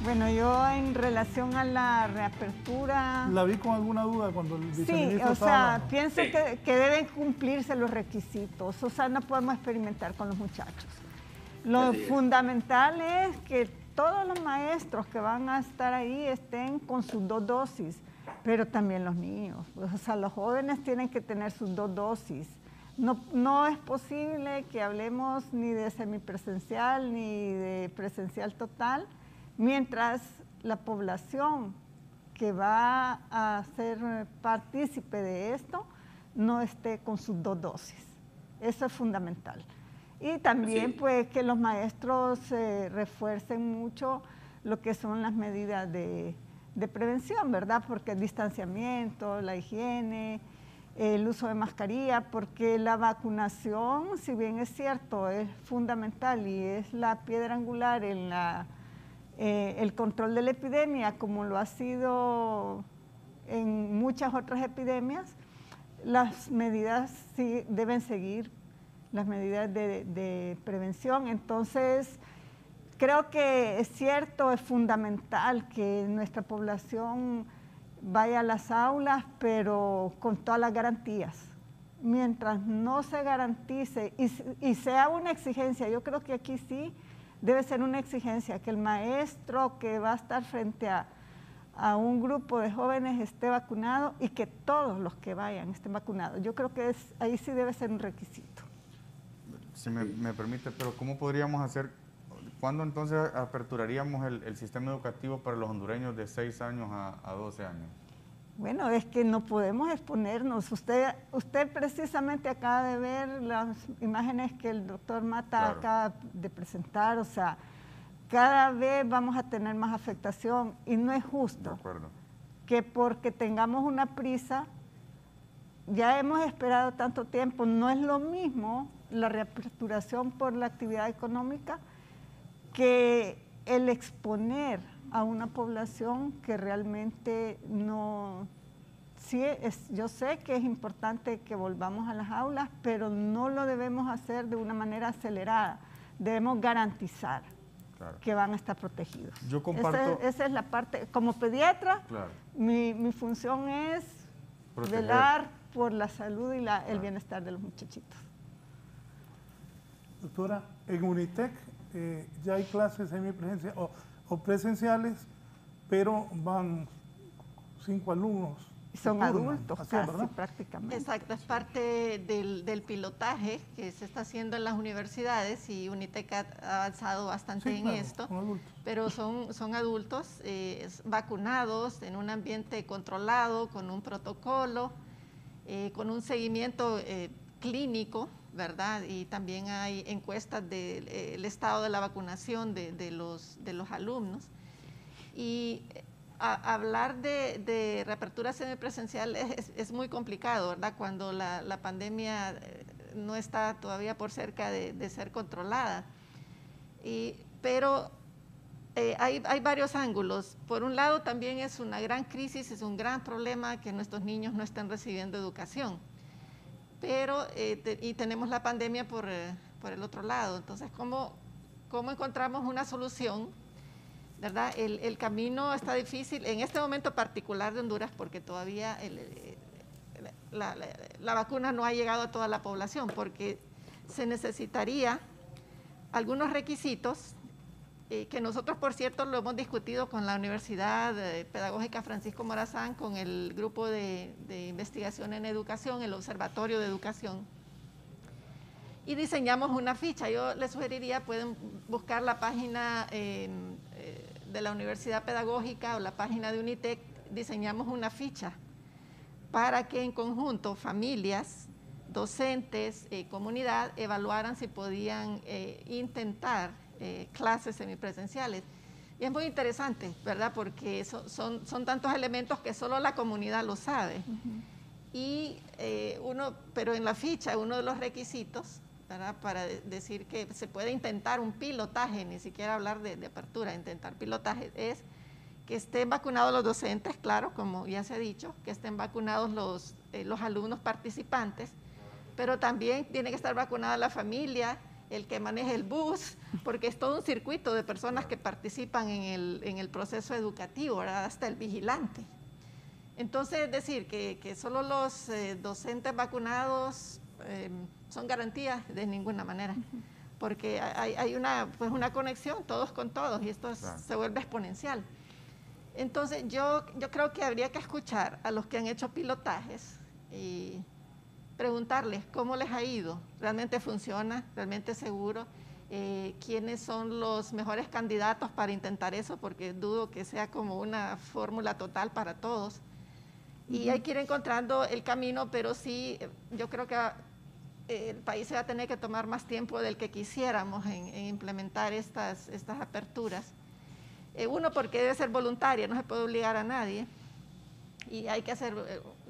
Bueno, yo en relación a la reapertura... ¿La vi con alguna duda cuando el viceministro Sí, o sea, hablando? pienso que deben cumplirse los requisitos, o sea, no podemos experimentar con los muchachos. Lo fundamental es que todos los maestros que van a estar ahí estén con sus 2 dosis, pero también los niños, o sea, los jóvenes tienen que tener sus 2 dosis. No es posible que hablemos ni de semipresencial ni de presencial total, mientras la población que va a ser partícipe de esto no esté con sus 2 dosis. Eso es fundamental. Y también pues que los maestros refuercen mucho lo que son las medidas de prevención, ¿verdad? Porque el distanciamiento, la higiene, el uso de mascarilla, porque la vacunación, si bien es cierto, es fundamental y es la piedra angular en el control de la epidemia, como lo ha sido en muchas otras epidemias, las medidas sí deben seguir, las medidas de prevención. Entonces, creo que es cierto, es fundamental que nuestra población vaya a las aulas, pero con todas las garantías. Mientras no se garantice y sea una exigencia, yo creo que aquí sí debe ser una exigencia, que el maestro que va a estar frente a un grupo de jóvenes esté vacunado y que todos los que vayan estén vacunados. Yo creo que ahí sí debe ser un requisito. Si me permite, pero ¿cómo podríamos hacer, cuándo entonces aperturaríamos el sistema educativo para los hondureños de 6 años a 12 años? Bueno, es que no podemos exponernos. Usted precisamente acaba de ver las imágenes que el doctor Mata acaba de presentar, o sea, cada vez vamos a tener más afectación y no es justo que porque tengamos una prisa, ya hemos esperado tanto tiempo, no es lo mismo la reaperturación por la actividad económica que el exponer a una población que realmente no... Sí, yo sé que es importante que volvamos a las aulas, pero no lo debemos hacer de una manera acelerada, debemos garantizar que van a estar protegidos. Yo comparto... Esa es la parte, como pediatra, mi función es velar por la salud y el bienestar de los muchachitos. Doctora, en Unitec ya hay clases semipresenciales o presenciales, pero van 5 alumnos. Son adultos casi, ¿verdad? prácticamente. Exacto, es parte del pilotaje que se está haciendo en las universidades y Unitec ha avanzado bastante en esto, pero son adultos vacunados en un ambiente controlado, con un protocolo, con un seguimiento clínico, ¿verdad? Y también hay encuestas del estado de la vacunación de los alumnos. Y hablar de reapertura semipresencial es muy complicado, ¿verdad? Cuando la pandemia no está todavía por cerca de ser controlada. Pero hay varios ángulos. Por un lado, también es una gran crisis, es un gran problema que nuestros niños no estén recibiendo educación. Pero, y tenemos la pandemia por el otro lado. Entonces, ¿cómo encontramos una solución? ¿Verdad? El camino está difícil en este momento particular de Honduras porque todavía la vacuna no ha llegado a toda la población porque se necesitaría algunos requisitos que nosotros, por cierto, lo hemos discutido con la Universidad Pedagógica Francisco Morazán, con el grupo de investigación en educación, el Observatorio de Educación, y diseñamos una ficha. Yo les sugeriría, pueden buscar la página de la Universidad Pedagógica o la página de Unitec, diseñamos una ficha para que en conjunto familias, docentes, comunidad, evaluaran si podían intentar clases semipresenciales. Y es muy interesante, ¿verdad? Porque son tantos elementos que solo la comunidad lo sabe. Y pero en la ficha, uno de los requisitos, ¿verdad? Para decir que se puede intentar un pilotaje, ni siquiera hablar de apertura, intentar pilotaje, es que estén vacunados los docentes, claro, como ya se ha dicho, que estén vacunados los alumnos participantes, pero también tiene que estar vacunada la familia, el que maneje el bus, porque es todo un circuito de personas que participan en el proceso educativo, ¿verdad? Hasta el vigilante. Entonces, es decir, que solo los docentes vacunados son garantías de ninguna manera, porque hay una conexión todos con todos y esto se vuelve exponencial. Entonces, yo creo que habría que escuchar a los que han hecho pilotajes y preguntarles cómo les ha ido, realmente funciona, realmente seguro, quiénes son los mejores candidatos para intentar eso, porque dudo que sea como una fórmula total para todos. Y hay que ir encontrando el camino, pero sí, yo creo que el país se va a tener que tomar más tiempo del que quisiéramos en implementar estas aperturas. Uno, porque debe ser voluntaria, no se puede obligar a nadie. Y hay que hacer,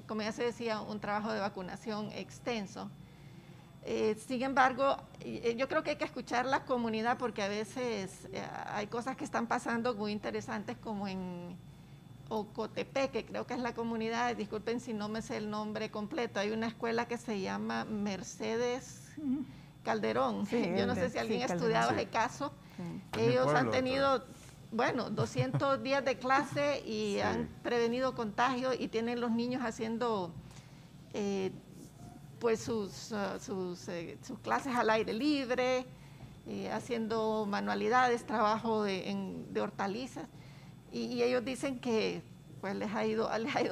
como ya se decía, un trabajo de vacunación extenso. Sin embargo, yo creo que hay que escuchar la comunidad porque a veces hay cosas que están pasando muy interesantes, como en Ocotepe, que creo que es la comunidad, disculpen si no me sé el nombre completo, hay una escuela que se llama Mercedes Calderón. Yo no sé si alguien ha estudiado ese caso. Ellos han tenido, bueno, 200 días de clase y han prevenido contagios y tienen los niños haciendo pues sus clases al aire libre, haciendo manualidades, trabajo de hortalizas. Y ellos dicen que pues les ha ido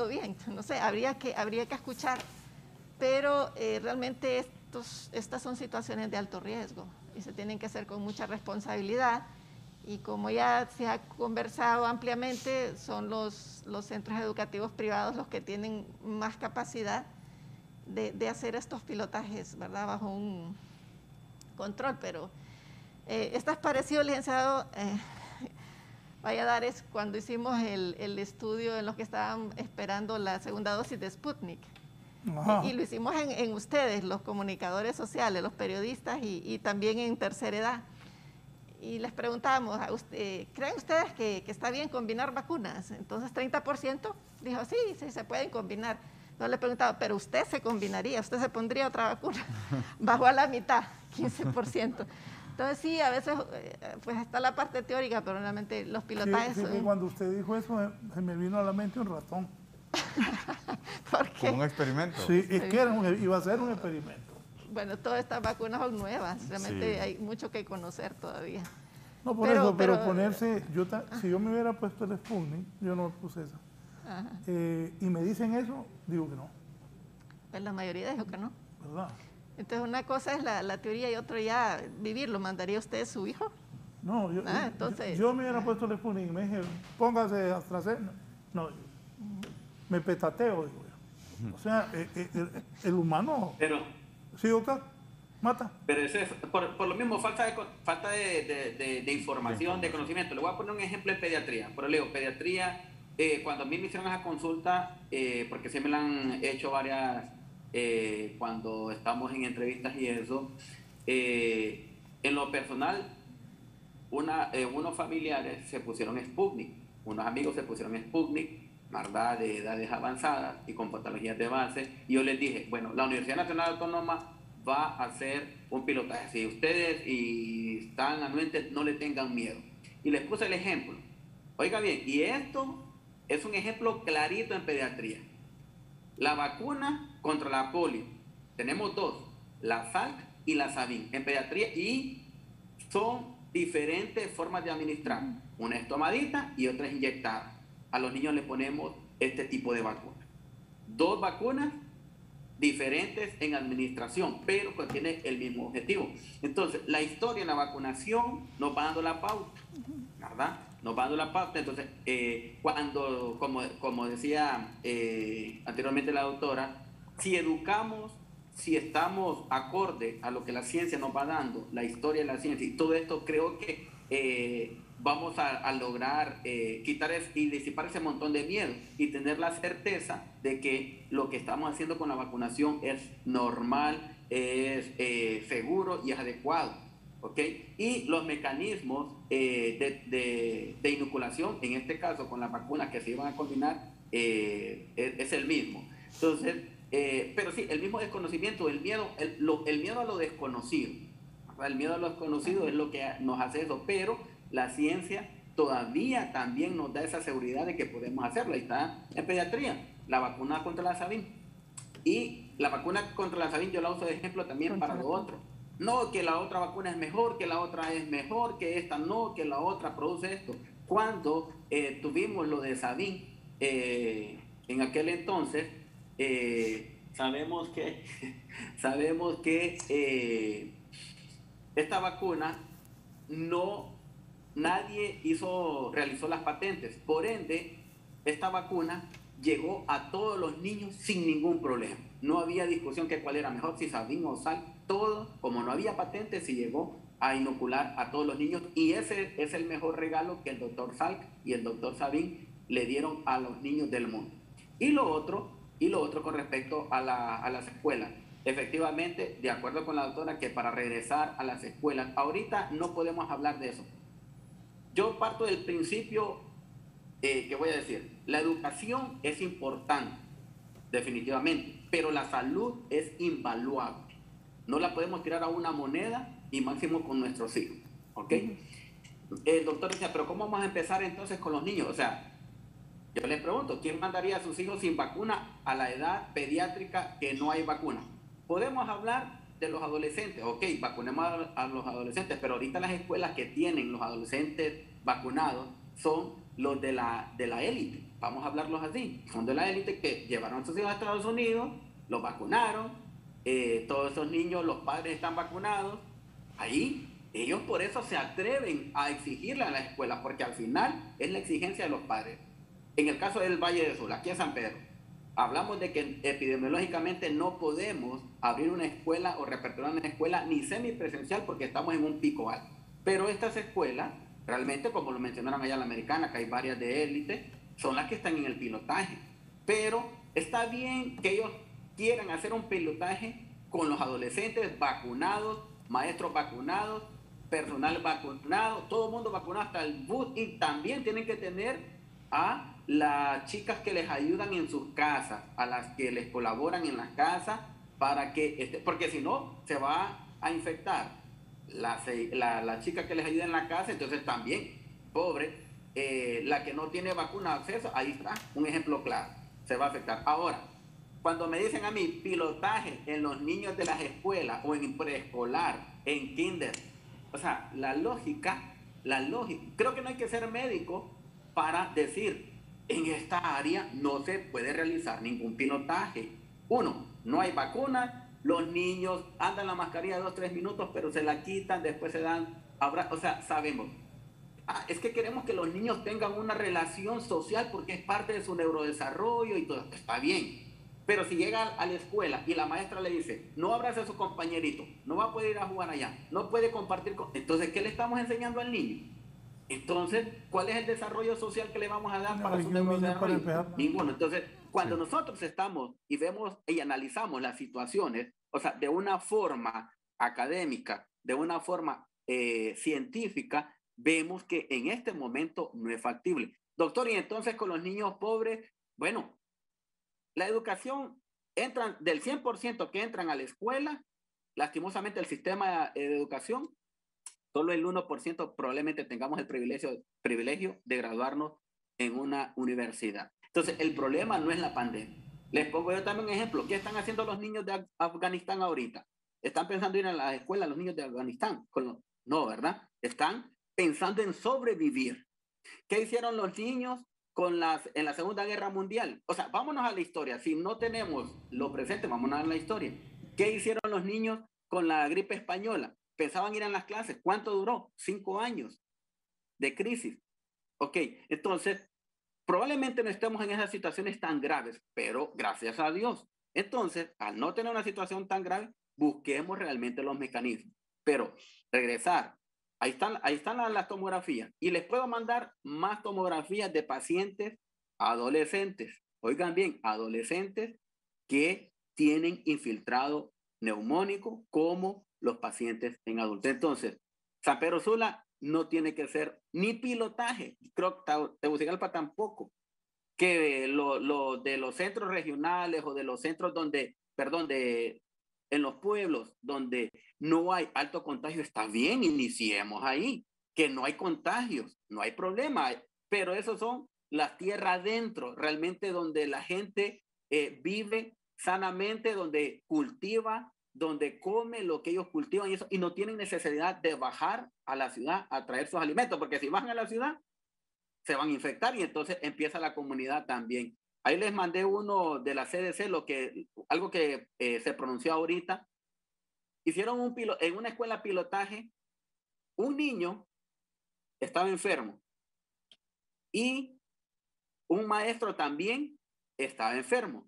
bien. No sé, habría que escuchar, pero realmente estas son situaciones de alto riesgo y se tienen que hacer con mucha responsabilidad. Y como ya se ha conversado ampliamente, son los centros educativos privados los que tienen más capacidad de hacer estos pilotajes, ¿verdad? Bajo un control. Pero esto es parecido, licenciado Valladares, cuando hicimos el estudio en los que estaban esperando la segunda dosis de Sputnik. Y lo hicimos en ustedes, los comunicadores sociales, los periodistas y también en tercera edad. Y les preguntábamos, ¿creen ustedes que está bien combinar vacunas? Entonces 30% dijo, sí, se pueden combinar. Entonces le preguntaba, ¿pero usted se combinaría? ¿Usted se pondría otra vacuna? Bajó a la mitad, 15%. Entonces sí, a veces pues está la parte teórica, pero realmente los pilotajes... Sí, cuando usted dijo eso, se me vino a la mente un ratón. ¿Por qué? ¿Como un experimento? Sí, es que iba a ser un experimento. Bueno, todas estas vacunas son nuevas, realmente Sí. hay mucho que conocer todavía. No, pero ponerse, si yo me hubiera puesto el Sputnik, yo no puse esa, y me dicen eso, digo que no. Pues la mayoría dijo que no. ¿Verdad? Entonces una cosa es la teoría y otra ya vivirlo. ¿Mandaría usted a su hijo? No, entonces, yo me hubiera puesto el Sputnik y me dije, póngase AstraZeneca. No, me petateo, digo yo. O sea, el humano... Pero, sí, doctor, mata. pero eso es por lo mismo, falta de información, de conocimiento. Le voy a poner un ejemplo en pediatría. Pero leo, pediatría, cuando a mí me hicieron esa consulta, porque se me la han hecho varias, cuando estamos en entrevistas y eso, en lo personal, unos familiares se pusieron Sputnik, unos amigos se pusieron Sputnik, ¿verdad?, de edades avanzadas y con patologías de base, y yo les dije, bueno, la Universidad Nacional Autónoma va a hacer un pilotaje, si ustedes están anuentes, no le tengan miedo, y les puse el ejemplo. Oiga bien, y esto es un ejemplo clarito en pediatría. La vacuna contra la polio, tenemos dos, la Salk y la Sabin en pediatría, y son diferentes formas de administrar, una es tomadita y otra es inyectada. A los niños le ponemos este tipo de vacuna. Dos vacunas diferentes en administración, pero contienen el mismo objetivo. Entonces, la historia en la vacunación nos va dando la pauta, ¿verdad? Nos va dando la pauta. Entonces, cuando, como decía anteriormente la doctora, si educamos, si estamos acorde a lo que la ciencia nos va dando, la historia de la ciencia y todo esto, creo que vamos a lograr quitar y disipar ese montón de miedo y tener la certeza de que lo que estamos haciendo con la vacunación es normal, es seguro y es adecuado, ¿ok? Y los mecanismos de inoculación, en este caso con las vacunas que se iban a combinar, es el mismo. Entonces, pero sí, el mismo desconocimiento, el miedo a lo desconocido, ¿verdad? El miedo a lo desconocido es lo que nos hace eso, pero la ciencia todavía también nos da esa seguridad de que podemos hacerlo. Ahí está en pediatría, la vacuna contra la Sabin. Y la vacuna contra la Sabin yo la uso de ejemplo también para lo otro. No, que la otra vacuna es mejor, que la otra es mejor, que esta no, que la otra produce esto. Cuando tuvimos lo de Sabin, en aquel entonces, sabemos que esta vacuna nadie realizó las patentes, por ende esta vacuna llegó a todos los niños sin ningún problema, no había discusión que cuál era mejor, si Sabin o Salk, todo, como no había patentes, se llegó a inocular a todos los niños, y ese es el mejor regalo que el doctor Salk y el doctor Sabin le dieron a los niños del mundo. Y lo otro con respecto a las escuelas. Efectivamente, de acuerdo con la doctora, que para regresar a las escuelas, ahorita no podemos hablar de eso. Yo parto del principio que voy a decir, la educación es importante, definitivamente, pero la salud es invaluable. No la podemos tirar a una moneda y máximo con nuestros hijos, ¿ok? El doctor decía, pero ¿cómo vamos a empezar entonces con los niños? O sea, yo les pregunto, ¿quién mandaría a sus hijos sin vacuna a la edad pediátrica que no hay vacuna? Podemos hablar de los adolescentes, ok, vacunemos a los adolescentes, pero ahorita las escuelas que tienen los adolescentes vacunados son los de la élite, vamos a hablarlos así, son de la élite que llevaron a sus hijos a Estados Unidos, los vacunaron, todos esos niños, los padres están vacunados, ahí ellos por eso se atreven a exigirle a la escuela, porque al final es la exigencia de los padres. En el caso del Valle del Sur, aquí en San Pedro, hablamos de que epidemiológicamente no podemos abrir una escuela o reaperturar una escuela ni semipresencial porque estamos en un pico alto. Pero estas escuelas, realmente, como lo mencionaron allá en la Americana, que hay varias de élite, son las que están en el pilotaje. Pero está bien que ellos quieran hacer un pilotaje con los adolescentes vacunados, maestros vacunados, personal vacunado, todo el mundo vacunado hasta el bus, y también tienen que tener a las chicas que les ayudan en sus casas, a las que les colaboran en las casas, para que porque si no se va a infectar la chica que les ayuda en la casa, entonces también, pobre, la que no tiene vacuna acceso, ahí está, un ejemplo claro, se va a afectar. Ahora, cuando me dicen a mí pilotaje en los niños de las escuelas o en preescolar, en kinder, o sea, la lógica, creo que no hay que ser médico para decir, en esta área no se puede realizar ningún pilotaje. Uno, no hay vacuna, los niños andan la mascarilla 2-3 minutos, pero se la quitan, después se dan abrazos, o sea, sabemos. Es que queremos que los niños tengan una relación social porque es parte de su neurodesarrollo y todo, está bien. Pero si llega a la escuela y la maestra le dice, no abrace a su compañerito, no va a poder ir a jugar allá, no puede compartir con... Entonces, ¿qué le estamos enseñando al niño? Entonces, ¿cuál es el desarrollo social que le vamos a dar para su neurodesarrollo? Ninguno. Entonces, cuando nosotros estamos y vemos y analizamos las situaciones, o sea, de una forma académica, de una forma científica, vemos que en este momento no es factible. Doctor, y entonces con los niños pobres, bueno, la educación, entran del 100% que entran a la escuela, lastimosamente el sistema de educación, solo el 1% probablemente tengamos el privilegio de graduarnos en una universidad. Entonces, el problema no es la pandemia. Les pongo yo también un ejemplo. ¿Qué están haciendo los niños de Afganistán ahorita? ¿Están pensando ir a la escuela los niños de Afganistán? No, ¿verdad? Están pensando en sobrevivir. ¿Qué hicieron los niños en la Segunda Guerra Mundial? O sea, vámonos a la historia. Si no tenemos lo presente, vámonos a la historia. ¿Qué hicieron los niños con la gripe española? Pensaban ir a las clases. ¿Cuánto duró? 5 años de crisis. Ok, entonces, probablemente no estemos en esas situaciones tan graves, pero gracias a Dios. Entonces, al no tener una situación tan grave, busquemos realmente los mecanismos. Pero regresar. Ahí están las tomografías. Y les puedo mandar más tomografías de pacientes adolescentes. Oigan bien, adolescentes que tienen infiltrado neumónico como los pacientes en adultos. Entonces, San Pedro Sula no tiene que ser ni pilotaje. Creo que Tegucigalpa tampoco. Que de los centros regionales o de los centros en los pueblos donde no hay alto contagio, está bien, iniciemos ahí, que no hay contagios, no hay problema, pero esos son las tierras adentro, realmente donde la gente vive sanamente, donde cultiva, donde come lo que ellos cultivan y no tienen necesidad de bajar a la ciudad a traer sus alimentos, porque si bajan a la ciudad, se van a infectar y entonces empieza la comunidad también. Ahí les mandé uno de la CDC, algo que se pronunció ahorita. Hicieron en una escuela pilotaje, un niño estaba enfermo y un maestro también estaba enfermo.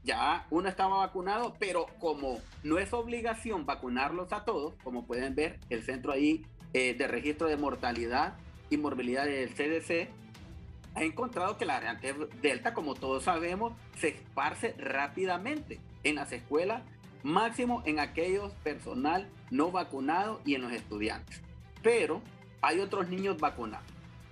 Ya uno estaba vacunado, pero como no es obligación vacunarlos a todos, como pueden ver, el centro ahí de registro de mortalidad y morbilidad del CDC, ha encontrado que la variante Delta, como todos sabemos, se esparce rápidamente en las escuelas, máximo en aquellos personal no vacunado y en los estudiantes. Pero hay otros niños vacunados.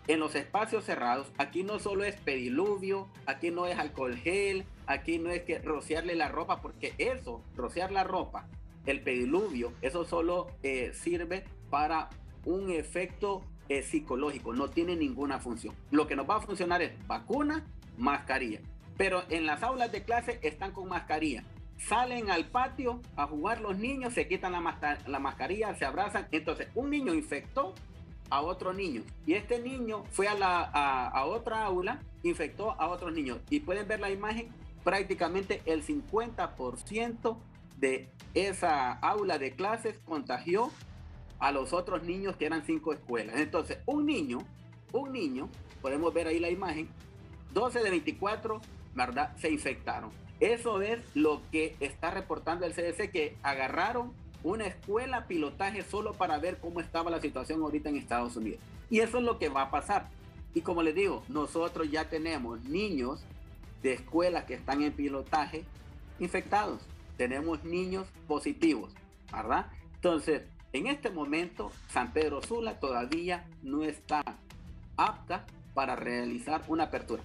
En los espacios cerrados, aquí no solo es pediluvio, aquí no es alcohol gel, aquí no es que rociarle la ropa, porque eso, rociar la ropa, el pediluvio, eso solo sirve para un efecto psicológico, no tiene ninguna función. Lo que nos va a funcionar es vacuna, mascarilla. Pero en las aulas de clase están con mascarilla. Salen al patio a jugar los niños, se quitan la mascarilla, se abrazan. Entonces, un niño infectó a otro niño y este niño fue a otra aula, infectó a otros niños. Y pueden ver la imagen, prácticamente el 50% de esa aula de clases contagió a los otros niños, que eran 5 escuelas. Entonces, un niño, podemos ver ahí la imagen, 12 de 24, ¿verdad?, se infectaron. Eso es lo que está reportando el CDC, que agarraron una escuela pilotaje solo para ver cómo estaba la situación ahorita en Estados Unidos. Y eso es lo que va a pasar. Y como les digo, nosotros ya tenemos niños de escuelas que están en pilotaje infectados. Tenemos niños positivos, ¿verdad? Entonces, en este momento, San Pedro Sula todavía no está apta para realizar una apertura.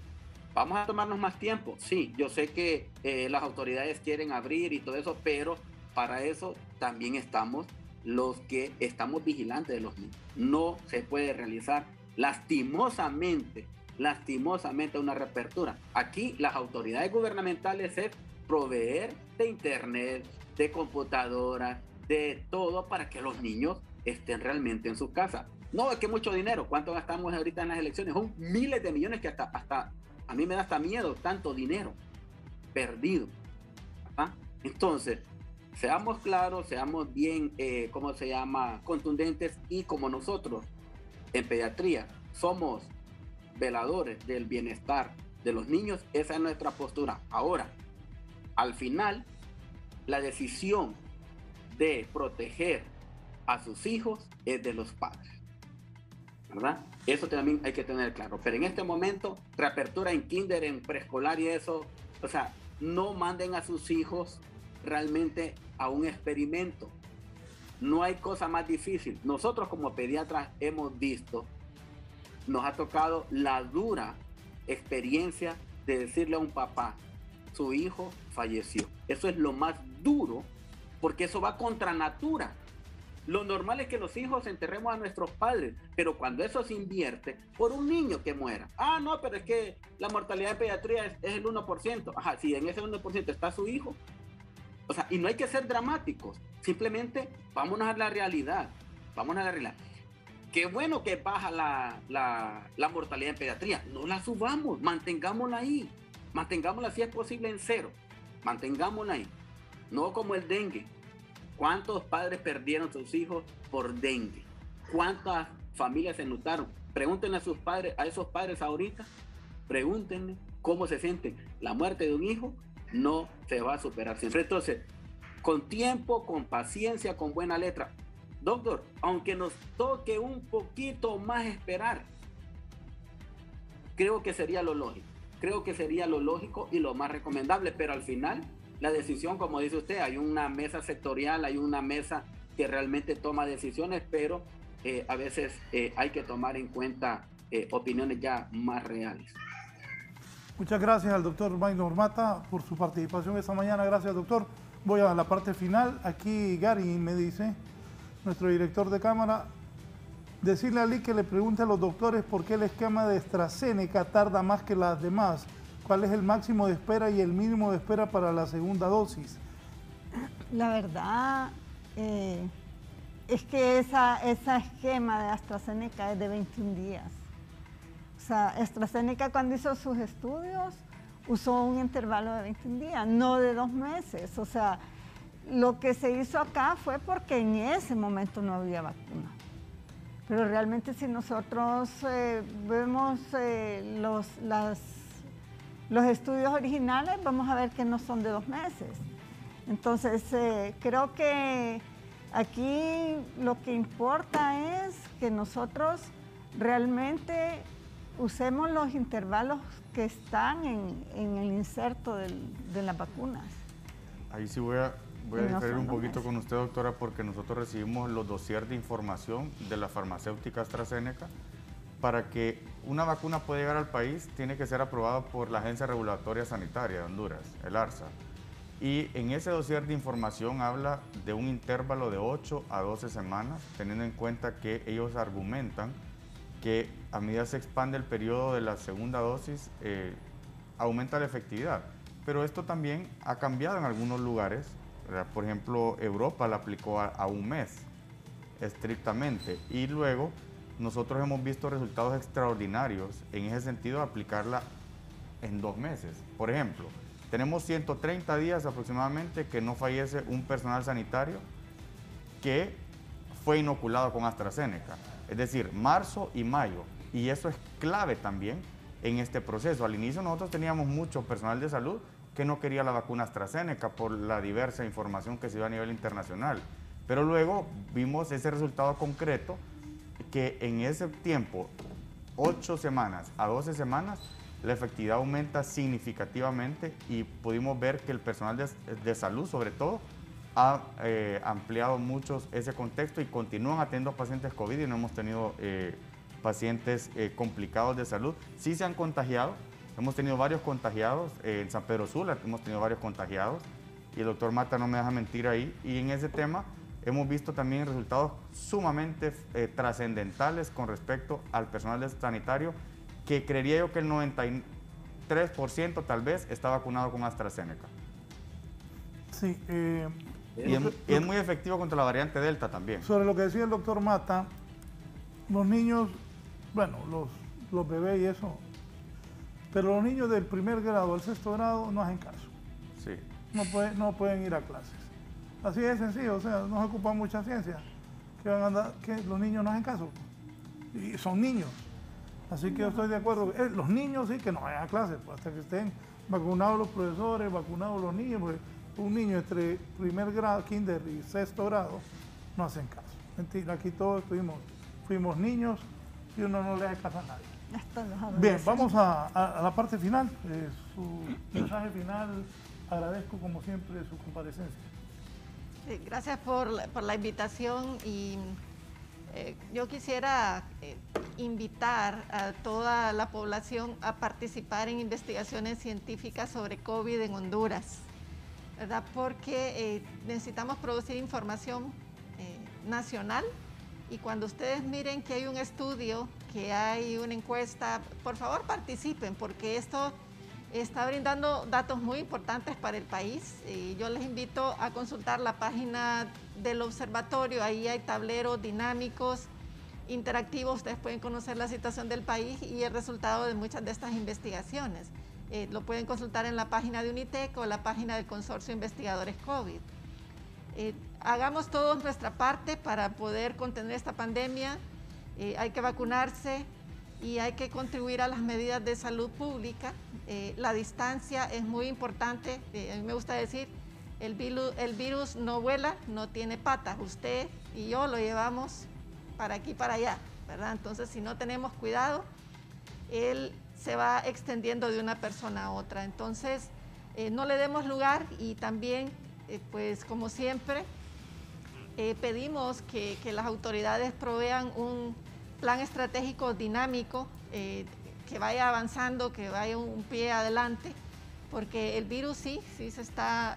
¿Vamos a tomarnos más tiempo? Sí, yo sé que las autoridades quieren abrir y todo eso, pero para eso también estamos los que estamos vigilantes de los niños. No se puede realizar lastimosamente una reapertura. Aquí las autoridades gubernamentales es proveer de internet, de computadoras, de todo para que los niños estén realmente en su casa. No, es que mucho dinero. ¿Cuánto gastamos ahorita en las elecciones? Son miles de millones que hasta a mí me da hasta miedo tanto dinero perdido. ¿Ah? Entonces, seamos claros, seamos bien, contundentes, y como nosotros en pediatría somos veladores del bienestar de los niños, esa es nuestra postura. Ahora, al final, la decisión de proteger a sus hijos es de los padres, ¿verdad? Eso también hay que tener claro. Pero en este momento, reapertura en kinder, en preescolar y eso, o sea, no manden a sus hijos realmente a un experimento. No hay cosa más difícil. Nosotros como pediatras hemos visto, nos ha tocado la dura experiencia de decirle a un papá, su hijo falleció. Eso es lo más duro, porque eso va contra natura. Lo normal es que los hijos enterremos a nuestros padres, pero cuando eso se invierte por un niño que muera. Ah, no, pero es que la mortalidad de pediatría es el 1%. Ajá, si en ese 1% está su hijo. O sea, y no hay que ser dramáticos. Simplemente vámonos a la realidad. Vámonos a la realidad. Qué bueno que baja la mortalidad en pediatría. No la subamos, mantengámosla ahí. Mantengámosla si es posible en 0. Mantengámosla ahí. No como el dengue. ¿Cuántos padres perdieron sus hijos por dengue? ¿Cuántas familias se enlutaron? Pregúntenle a sus padres, a esos padres ahorita, pregúntenle cómo se sienten. La muerte de un hijo no se va a superar siempre. Entonces, con tiempo, con paciencia, con buena letra. Doctor, aunque nos toque un poquito más esperar, creo que sería lo lógico. Creo que sería lo lógico y lo más recomendable, pero al final la decisión, como dice usted, hay una mesa sectorial, hay una mesa que realmente toma decisiones, pero a veces hay que tomar en cuenta opiniones ya más reales. Muchas gracias al doctor Maynor Mata por su participación esta mañana. Gracias, doctor. Voy a la parte final. Aquí Gary me dice, nuestro director de cámara, decirle a Lee que le pregunte a los doctores por qué el esquema de AstraZeneca tarda más que las demás. ¿Cuál es el máximo de espera y el mínimo de espera para la segunda dosis? La verdad es que ese esquema de AstraZeneca es de 21 días. O sea, AstraZeneca cuando hizo sus estudios usó un intervalo de 21 días, no de 2 meses. O sea, lo que se hizo acá fue porque en ese momento no había vacuna. Pero realmente si nosotros vemos los estudios originales, vamos a ver que no son de 2 meses. Entonces, creo que aquí lo que importa es que nosotros realmente usemos los intervalos que están en el inserto de las vacunas. Ahí sí voy a diferir un poquito con usted, doctora, porque nosotros recibimos los dossiers de información de la farmacéutica AstraZeneca. Para que una vacuna pueda llegar al país, tiene que ser aprobada por la Agencia Regulatoria Sanitaria de Honduras, el ARSA. Y en ese dossier de información habla de un intervalo de 8 a 12 semanas, teniendo en cuenta que ellos argumentan que a medida que se expande el periodo de la segunda dosis, aumenta la efectividad. Pero esto también ha cambiado en algunos lugares, ¿verdad? Por ejemplo, Europa la aplicó a 1 mes, estrictamente, y luego nosotros hemos visto resultados extraordinarios en ese sentido de aplicarla en 2 meses. Por ejemplo, tenemos 130 días aproximadamente que no fallece un personal sanitario que fue inoculado con AstraZeneca, es decir, marzo y mayo, y eso es clave también en este proceso. Al inicio nosotros teníamos mucho personal de salud que no quería la vacuna AstraZeneca por la diversa información que se dio a nivel internacional, pero luego vimos ese resultado concreto que en ese tiempo, 8 semanas a 12 semanas, la efectividad aumenta significativamente y pudimos ver que el personal de salud, sobre todo, ha ampliado mucho ese contexto y continúan atendiendo a pacientes COVID y no hemos tenido pacientes complicados de salud. Sí se han contagiado, hemos tenido varios contagiados, en San Pedro Sula hemos tenido varios contagiados y el doctor Mata no me deja mentir ahí, y en ese tema hemos visto también resultados sumamente trascendentales con respecto al personal sanitario, que creería yo que el 93% tal vez está vacunado con AstraZeneca. Sí. Y es muy efectivo contra la variante Delta también. Sobre lo que decía el doctor Mata, los niños, bueno, los bebés y eso, pero los niños del primer grado al sexto grado no hacen caso. Sí. No pueden ir a clases. Así de sencillo, o sea, no se ocupa mucha ciencia. Que los niños no hacen caso. Y son niños. Así que yo estoy de acuerdo. Los niños sí que no vayan a clases, pues, hasta que estén vacunados los profesores, vacunados los niños, porque un niño entre primer grado, kinder y sexto grado no hacen caso. Mentira, aquí todos fuimos niños y uno no le hace caso a nadie. Bien, vamos a la parte final. Su mensaje final, agradezco como siempre su comparecencia. Sí, gracias por la invitación y yo quisiera invitar a toda la población a participar en investigaciones científicas sobre COVID en Honduras, ¿verdad? Porque necesitamos producir información nacional, y cuando ustedes miren que hay un estudio, que hay una encuesta, por favor participen, porque esto está brindando datos muy importantes para el país. Y yo les invito a consultar la página del observatorio. Ahí hay tableros dinámicos, interactivos. Ustedes pueden conocer la situación del país y el resultado de muchas de estas investigaciones. Lo pueden consultar en la página de UNITEC o la página del Consorcio de Investigadores COVID. Hagamos todos nuestra parte para poder contener esta pandemia. Hay que vacunarse y hay que contribuir a las medidas de salud pública. La distancia es muy importante. A mí me gusta decir, el virus no vuela, no tiene patas. Usted y yo lo llevamos para aquí y para allá, ¿verdad? Entonces, si no tenemos cuidado, él se va extendiendo de una persona a otra. Entonces, no le demos lugar, y también, pues como siempre, pedimos que las autoridades provean un plan estratégico dinámico, que vaya avanzando, que vaya un pie adelante, porque el virus sí se está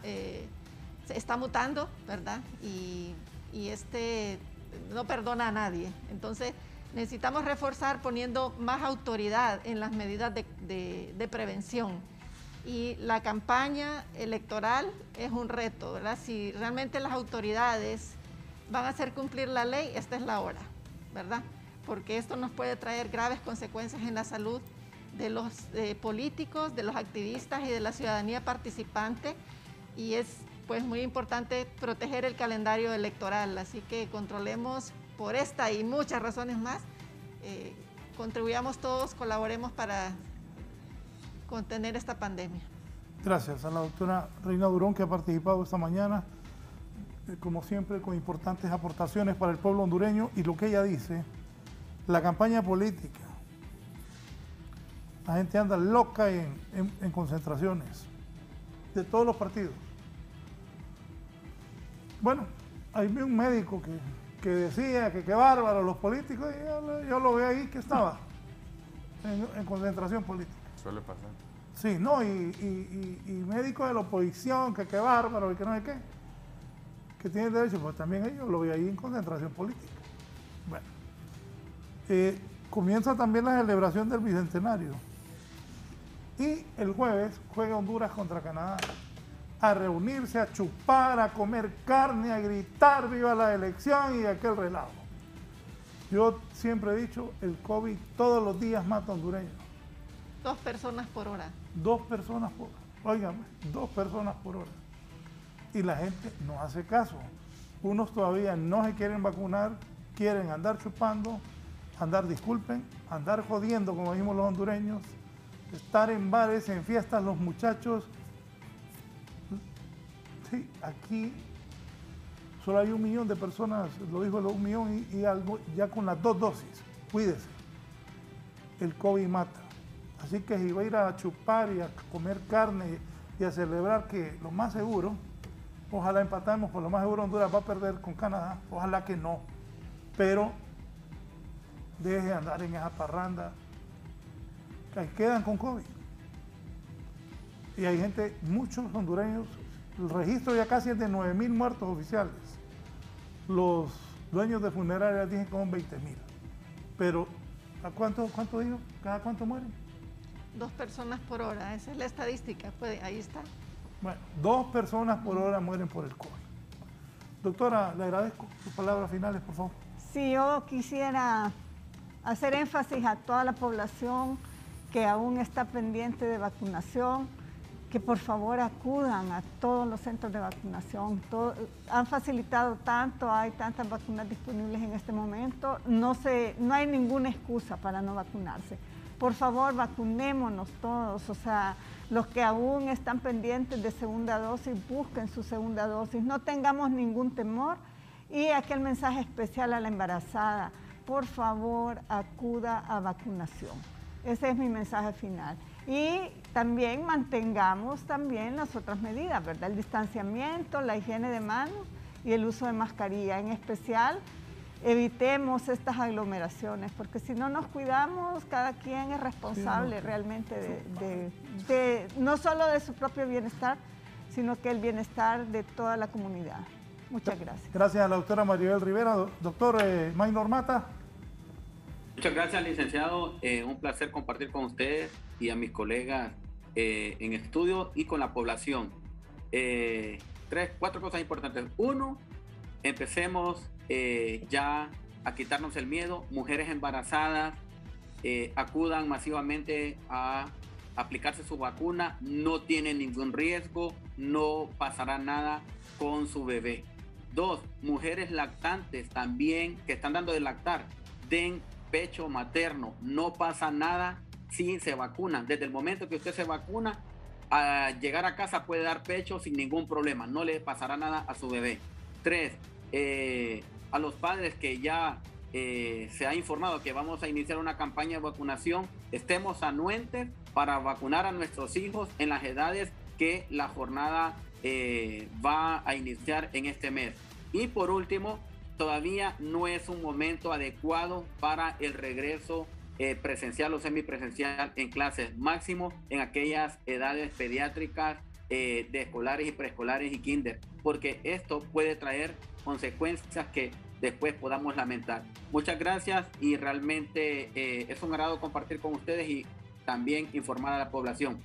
mutando, ¿verdad? Y no perdona a nadie. Entonces necesitamos reforzar poniendo más autoridad en las medidas de prevención. Y la campaña electoral es un reto, ¿verdad? Si realmente las autoridades van a hacer cumplir la ley, esta es la hora, ¿verdad? Porque esto nos puede traer graves consecuencias en la salud de los políticos, de los activistas y de la ciudadanía participante, y es pues muy importante proteger el calendario electoral. Así que controlemos por esta y muchas razones más, contribuyamos todos, colaboremos para contener esta pandemia. Gracias a la doctora Reina Durón, que ha participado esta mañana, como siempre, con importantes aportaciones para el pueblo hondureño. Y lo que ella dice, la campaña política, la gente anda loca en concentraciones de todos los partidos. Bueno, hay un médico que decía que qué bárbaro los políticos, y yo lo veo ahí que estaba en concentración política. Suele pasar. Sí, no, y médicos de la oposición, que qué bárbaro y que no sé qué, que tienen derecho, pues también yo lo vi ahí en concentración política. Bueno, comienza también la celebración del Bicentenario, y el jueves juega Honduras contra Canadá, a reunirse, a chupar, a comer carne, a gritar viva la elección y aquel relajo. Yo siempre he dicho, el COVID todos los días mata hondureños. 2 personas por hora. 2 personas por hora. Óigame, 2 personas por hora. Y la gente no hace caso. Unos todavía no se quieren vacunar, quieren andar chupando, andar jodiendo, como dijimos los hondureños, estar en bares, en fiestas, los muchachos. Sí, aquí solo hay 1 millón de personas, lo dijo el 1 millón y algo, ya con las 2 dosis. Cuídese. El COVID mata. Así que si va a ir a chupar y a comer carne y a celebrar, que lo más seguro, ojalá empatemos, por lo más seguro Honduras va a perder con Canadá, ojalá que no, pero deje de andar en esa parranda, que quedan con COVID. Y hay gente, muchos hondureños, el registro ya casi es de 9.000 muertos oficiales. los dueños de funerarias dicen que son 20.000. Pero, ¿a cuánto digo? ¿Cada cuánto mueren? 2 personas por hora, esa es la estadística, ahí está. Bueno, 2 personas por hora mueren por el COVID. Doctora, le agradezco sus palabras finales, por favor. Sí, yo quisiera hacer énfasis a toda la población que aún está pendiente de vacunación, que por favor acudan a todos los centros de vacunación. Han facilitado tanto, hay tantas vacunas disponibles en este momento, no hay ninguna excusa para no vacunarse. Por favor, vacunémonos todos, o sea, los que aún están pendientes de segunda dosis, busquen su segunda dosis, no tengamos ningún temor. Y aquel mensaje especial a la embarazada, por favor, acuda a vacunación. Ese es mi mensaje final. Y también mantengamos también las otras medidas, ¿verdad? El distanciamiento, la higiene de manos y el uso de mascarilla. En especial, evitemos estas aglomeraciones, porque si no nos cuidamos, cada quien es responsable realmente no solo de su propio bienestar, sino que el bienestar de toda la comunidad. Muchas gracias. Gracias a la doctora Maribel Rivera. Doctor Maynor Mata. Muchas gracias, licenciado. Un placer compartir con ustedes y a mis colegas en estudio y con la población. 4 cosas importantes. 1, empecemos ya a quitarnos el miedo. Mujeres embarazadas acudan masivamente a aplicarse su vacuna. No tienen ningún riesgo, no pasará nada con su bebé. 2, mujeres lactantes también que están dando de lactar, den pecho materno, no pasa nada si se vacunan. Desde el momento que usted se vacuna, a llegar a casa puede dar pecho sin ningún problema, no le pasará nada a su bebé. 3, a los padres que ya se ha informado que vamos a iniciar una campaña de vacunación, estemos anuentes para vacunar a nuestros hijos en las edades que la jornada va a iniciar en este mes. Y por último, todavía no es un momento adecuado para el regreso presencial o semipresencial en clases, máximo en aquellas edades pediátricas de escolares y preescolares y kinder, porque esto puede traer consecuencias que después podamos lamentar. Muchas gracias y realmente es un agrado compartir con ustedes y también informar a la población.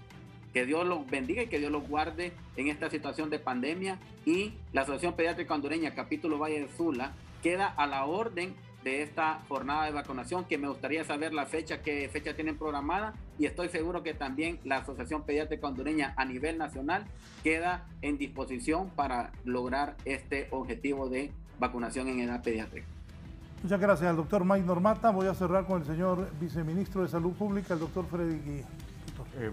Que Dios los bendiga y que Dios los guarde en esta situación de pandemia, y la Asociación Pediátrica Hondureña Capítulo Valle de Sula queda a la orden de esta jornada de vacunación, que me gustaría saber la fecha, qué fecha tienen programada, y estoy seguro que también la Asociación Pediátrica Hondureña a nivel nacional queda en disposición para lograr este objetivo de vacunación en edad pediátrica. Muchas gracias al doctor Maynor Mata. Voy a cerrar con el señor viceministro de Salud Pública, el doctor Freddy Guía.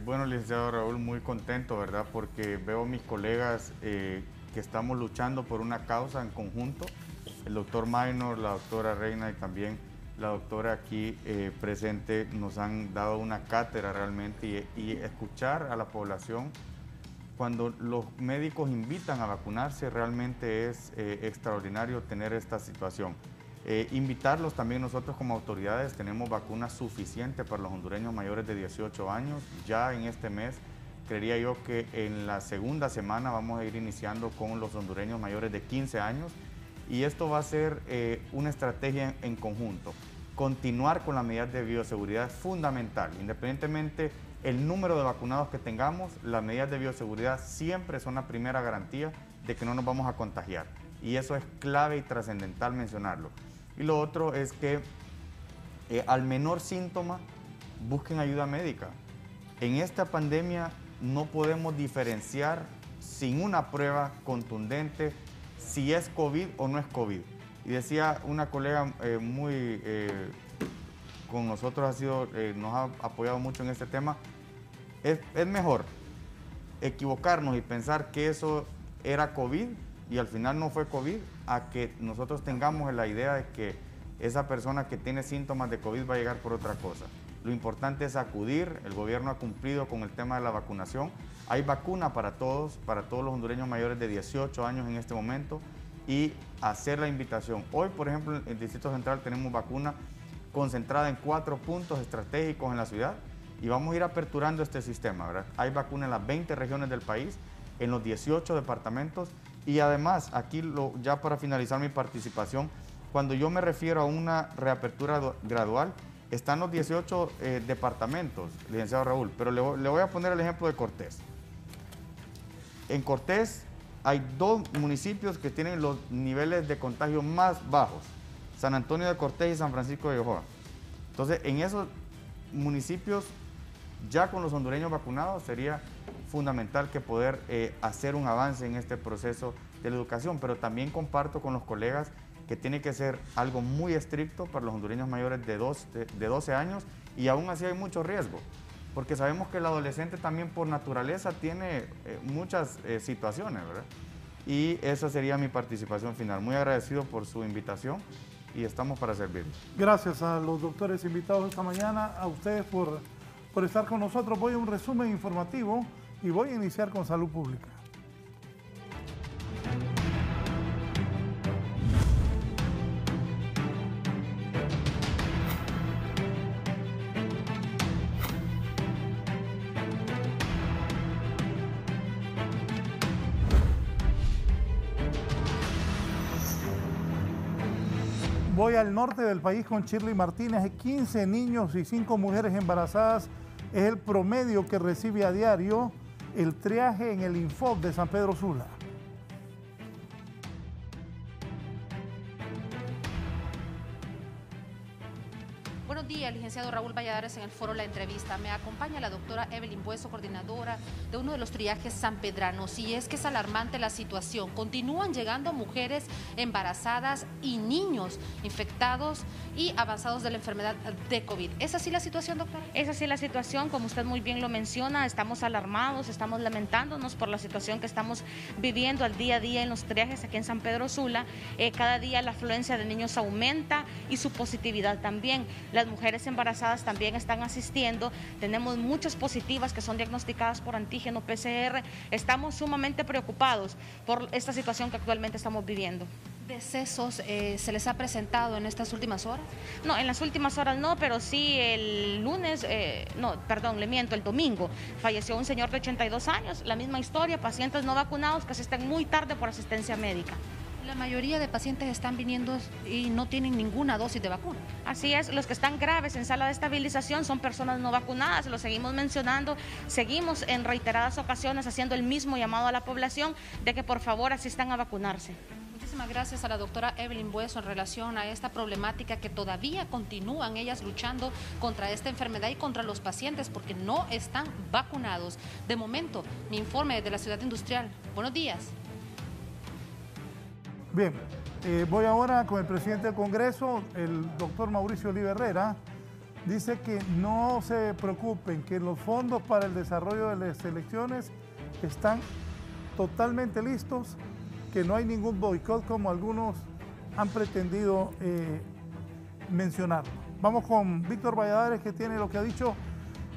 Bueno, licenciado Raúl, muy contento, ¿verdad? Porque veo a mis colegas que estamos luchando por una causa en conjunto. El doctor Maynor, la doctora Reina y también la doctora aquí presente nos han dado una cátedra realmente, y escuchar a la población cuando los médicos invitan a vacunarse realmente es extraordinario tener esta situación. Invitarlos también nosotros como autoridades, tenemos vacunas suficientes para los hondureños mayores de 18 años. Ya en este mes, creería yo que en la segunda semana vamos a ir iniciando con los hondureños mayores de 15 años. Y esto va a ser una estrategia en conjunto. Continuar con las medidas de bioseguridad es fundamental. Independientemente el número de vacunados que tengamos, las medidas de bioseguridad siempre son la primera garantía de que no nos vamos a contagiar. Y eso es clave y trascendental mencionarlo. Y lo otro es que al menor síntoma busquen ayuda médica. En esta pandemia no podemos diferenciar sin una prueba contundente si es COVID o no es COVID. Y decía una colega con nosotros nos ha apoyado mucho en este tema, es mejor equivocarnos y pensar que eso era COVID y al final no fue COVID, a que nosotros tengamos la idea de que esa persona que tiene síntomas de COVID va a llegar por otra cosa. Lo importante es acudir. El gobierno ha cumplido con el tema de la vacunación. Hay vacuna para todos los hondureños mayores de 18 años en este momento, y hacer la invitación. Hoy, por ejemplo, en el Distrito Central tenemos vacuna concentrada en 4 puntos estratégicos en la ciudad, y vamos a ir aperturando este sistema, ¿verdad? Hay vacuna en las 20 regiones del país, en los 18 departamentos, Y además, aquí ya para finalizar mi participación, cuando yo me refiero a una reapertura gradual, están los 18 departamentos, licenciado Raúl, pero le voy a poner el ejemplo de Cortés. En Cortés hay 2 municipios que tienen los niveles de contagio más bajos, San Antonio de Cortés y San Francisco de Ojoa. Entonces, en esos municipios, ya con los hondureños vacunados, sería fundamental que poder hacer un avance en este proceso de la educación, pero también comparto con los colegas que tiene que ser algo muy estricto para los hondureños mayores de 12 años, y aún así hay mucho riesgo, porque sabemos que el adolescente también por naturaleza tiene muchas situaciones, ¿verdad? Y esa sería mi participación final. Muy agradecido por su invitación y estamos para servirles. Gracias a los doctores invitados esta mañana, a ustedes por estar con nosotros. Voy a un resumen informativo y voy a iniciar con salud pública. Voy al norte del país con Shirley Martínez. 15 niños y 5 mujeres embarazadas es el promedio que recibe a diario el triaje en el Infob de San Pedro Sula. Buenos días, licenciado Raúl Valladares, en el foro La Entrevista. Me acompaña la doctora Evelyn Bueso, coordinadora de uno de los triajes sanpedranos. Y es que es alarmante la situación. Continúan llegando mujeres embarazadas y niños infectados y avanzados de la enfermedad de COVID. ¿Es así la situación, doctora? Es así la situación, como usted muy bien lo menciona. Estamos alarmados, estamos lamentándonos por la situación que estamos viviendo al día a día en los triajes aquí en San Pedro Sula. Cada día la afluencia de niños aumenta y su positividad también. Las mujeres embarazadas también están asistiendo. Tenemos muchas positivas que son diagnosticadas por antígeno PCR. Estamos sumamente preocupados por esta situación que actualmente estamos viviendo. ¿Decesos se les ha presentado en estas últimas horas? No, en las últimas horas no, pero sí el lunes, el domingo, falleció un señor de 82 años, la misma historia, pacientes no vacunados que asisten muy tarde por asistencia médica. La mayoría de pacientes están viniendo y no tienen ninguna dosis de vacuna. Así es, los que están graves en sala de estabilización son personas no vacunadas, lo seguimos mencionando, seguimos en reiteradas ocasiones haciendo el mismo llamado a la población de que por favor asistan a vacunarse. Muchísimas gracias a la doctora Evelyn Bueso en relación a esta problemática que todavía continúan ellas luchando contra esta enfermedad y contra los pacientes porque no están vacunados. De momento, mi informe desde la Ciudad Industrial. Buenos días. Bien, voy ahora con el presidente del Congreso, el doctor Mauricio Oliva Herrera. Dice que no se preocupen, que los fondos para el desarrollo de las elecciones están totalmente listos, que no hay ningún boicot como algunos han pretendido mencionar. Vamos con Víctor Valladares, que tiene lo que ha dicho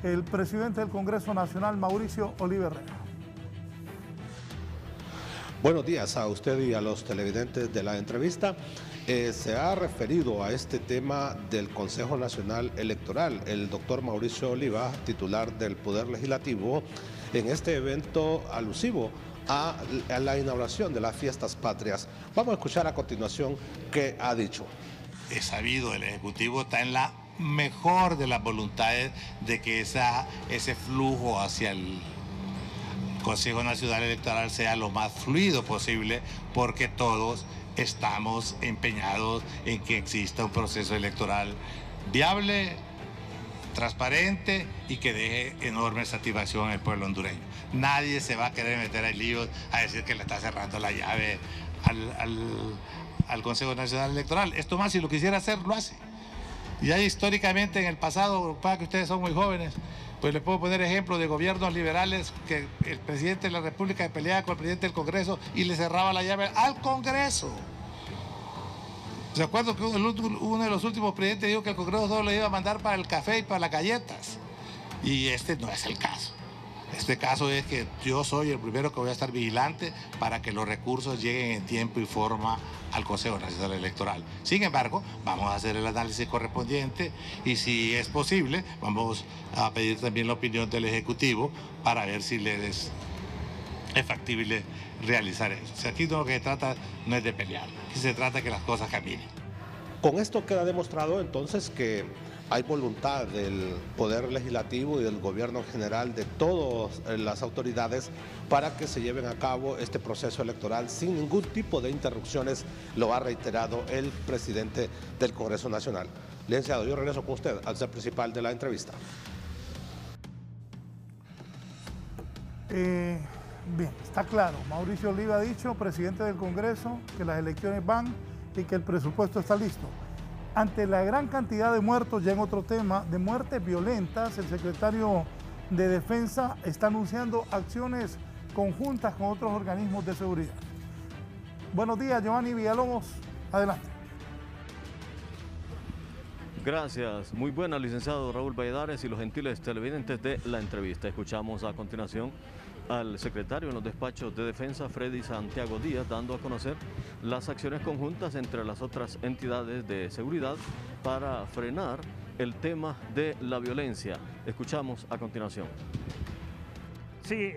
el presidente del Congreso Nacional, Mauricio Oliva Herrera. Buenos días a usted y a los televidentes de la entrevista. Se ha referido a este tema del Consejo Nacional Electoral el doctor Mauricio Oliva, titular del Poder Legislativo, en este evento alusivo a la inauguración de las fiestas patrias. Vamos a escuchar a continuación qué ha dicho. Es sabido, el Ejecutivo está en la mejor de las voluntades de que ese flujo hacia el Consejo Nacional Electoral sea lo más fluido posible, porque todos estamos empeñados en que exista un proceso electoral viable, transparente y que deje enorme satisfacción al pueblo hondureño. Nadie se va a querer meter en líos a decir que le está cerrando la llave al Consejo Nacional Electoral. Esto más, si lo quisiera hacer, lo hace. Ya históricamente en el pasado, para que ustedes son muy jóvenes, pues les puedo poner ejemplos de gobiernos liberales que el presidente de la República peleaba con el presidente del Congreso y le cerraba la llave al Congreso. ¿Se acuerdan que uno de los últimos presidentes dijo que el Congreso solo le iba a mandar para el café y para las galletas? Y este no es el caso. Este caso es que yo soy el primero que voy a estar vigilante para que los recursos lleguen en tiempo y forma al Consejo Nacional Electoral. Sin embargo, vamos a hacer el análisis correspondiente y si es posible, vamos a pedir también la opinión del Ejecutivo para ver si les es factible realizar eso. O sea, aquí lo que se trata no es de pelear, aquí se trata de que las cosas caminen. Con esto queda demostrado entonces que hay voluntad del Poder Legislativo y del Gobierno general, de todas las autoridades, para que se lleven a cabo este proceso electoral sin ningún tipo de interrupciones, lo ha reiterado el presidente del Congreso Nacional. Licenciado, yo regreso con usted al set principal de la entrevista. Bien, está claro. Mauricio Oliva ha dicho, presidente del Congreso, que las elecciones van y que el presupuesto está listo. Ante la gran cantidad de muertos, ya en otro tema, de muertes violentas, el secretario de Defensa está anunciando acciones conjuntas con otros organismos de seguridad. Buenos días, Giovanni Villalobos. Adelante. Gracias. Muy buena, licenciado Raúl Valladares y los gentiles televidentes de la entrevista. Escuchamos a continuación al secretario en los despachos de Defensa, Freddy Santiago Díaz, dando a conocer las acciones conjuntas entre las otras entidades de seguridad para frenar el tema de la violencia. Escuchamos a continuación. Sí,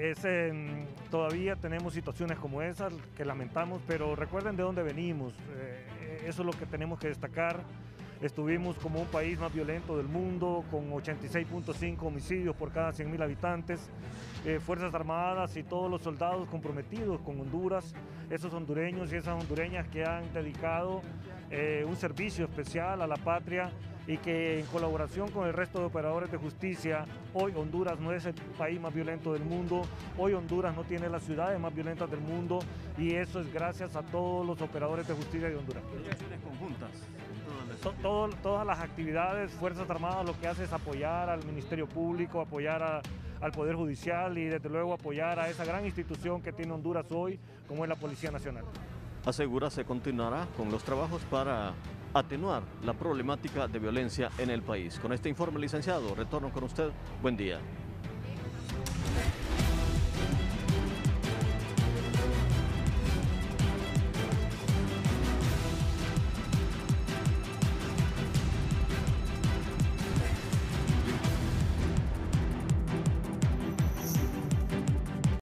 todavía tenemos situaciones como esas que lamentamos, pero recuerden de dónde venimos. Eso es lo que tenemos que destacar. Estuvimos como un país más violento del mundo, con 86.5 homicidios por cada 100.000 habitantes. Fuerzas Armadas y todos los soldados comprometidos con Honduras, esos hondureños y esas hondureñas que han dedicado un servicio especial a la patria y que en colaboración con el resto de operadores de justicia, hoy Honduras no es el país más violento del mundo, hoy Honduras no tiene las ciudades más violentas del mundo y eso es gracias a todos los operadores de justicia de Honduras. Acciones conjuntas. Todas las actividades, Fuerzas Armadas lo que hace es apoyar al Ministerio Público, apoyar al Poder Judicial y desde luego apoyar a esa gran institución que tiene Honduras hoy, como es la Policía Nacional. Asegura se continuará con los trabajos para atenuar la problemática de violencia en el país. Con este informe, licenciado, retorno con usted. Buen día.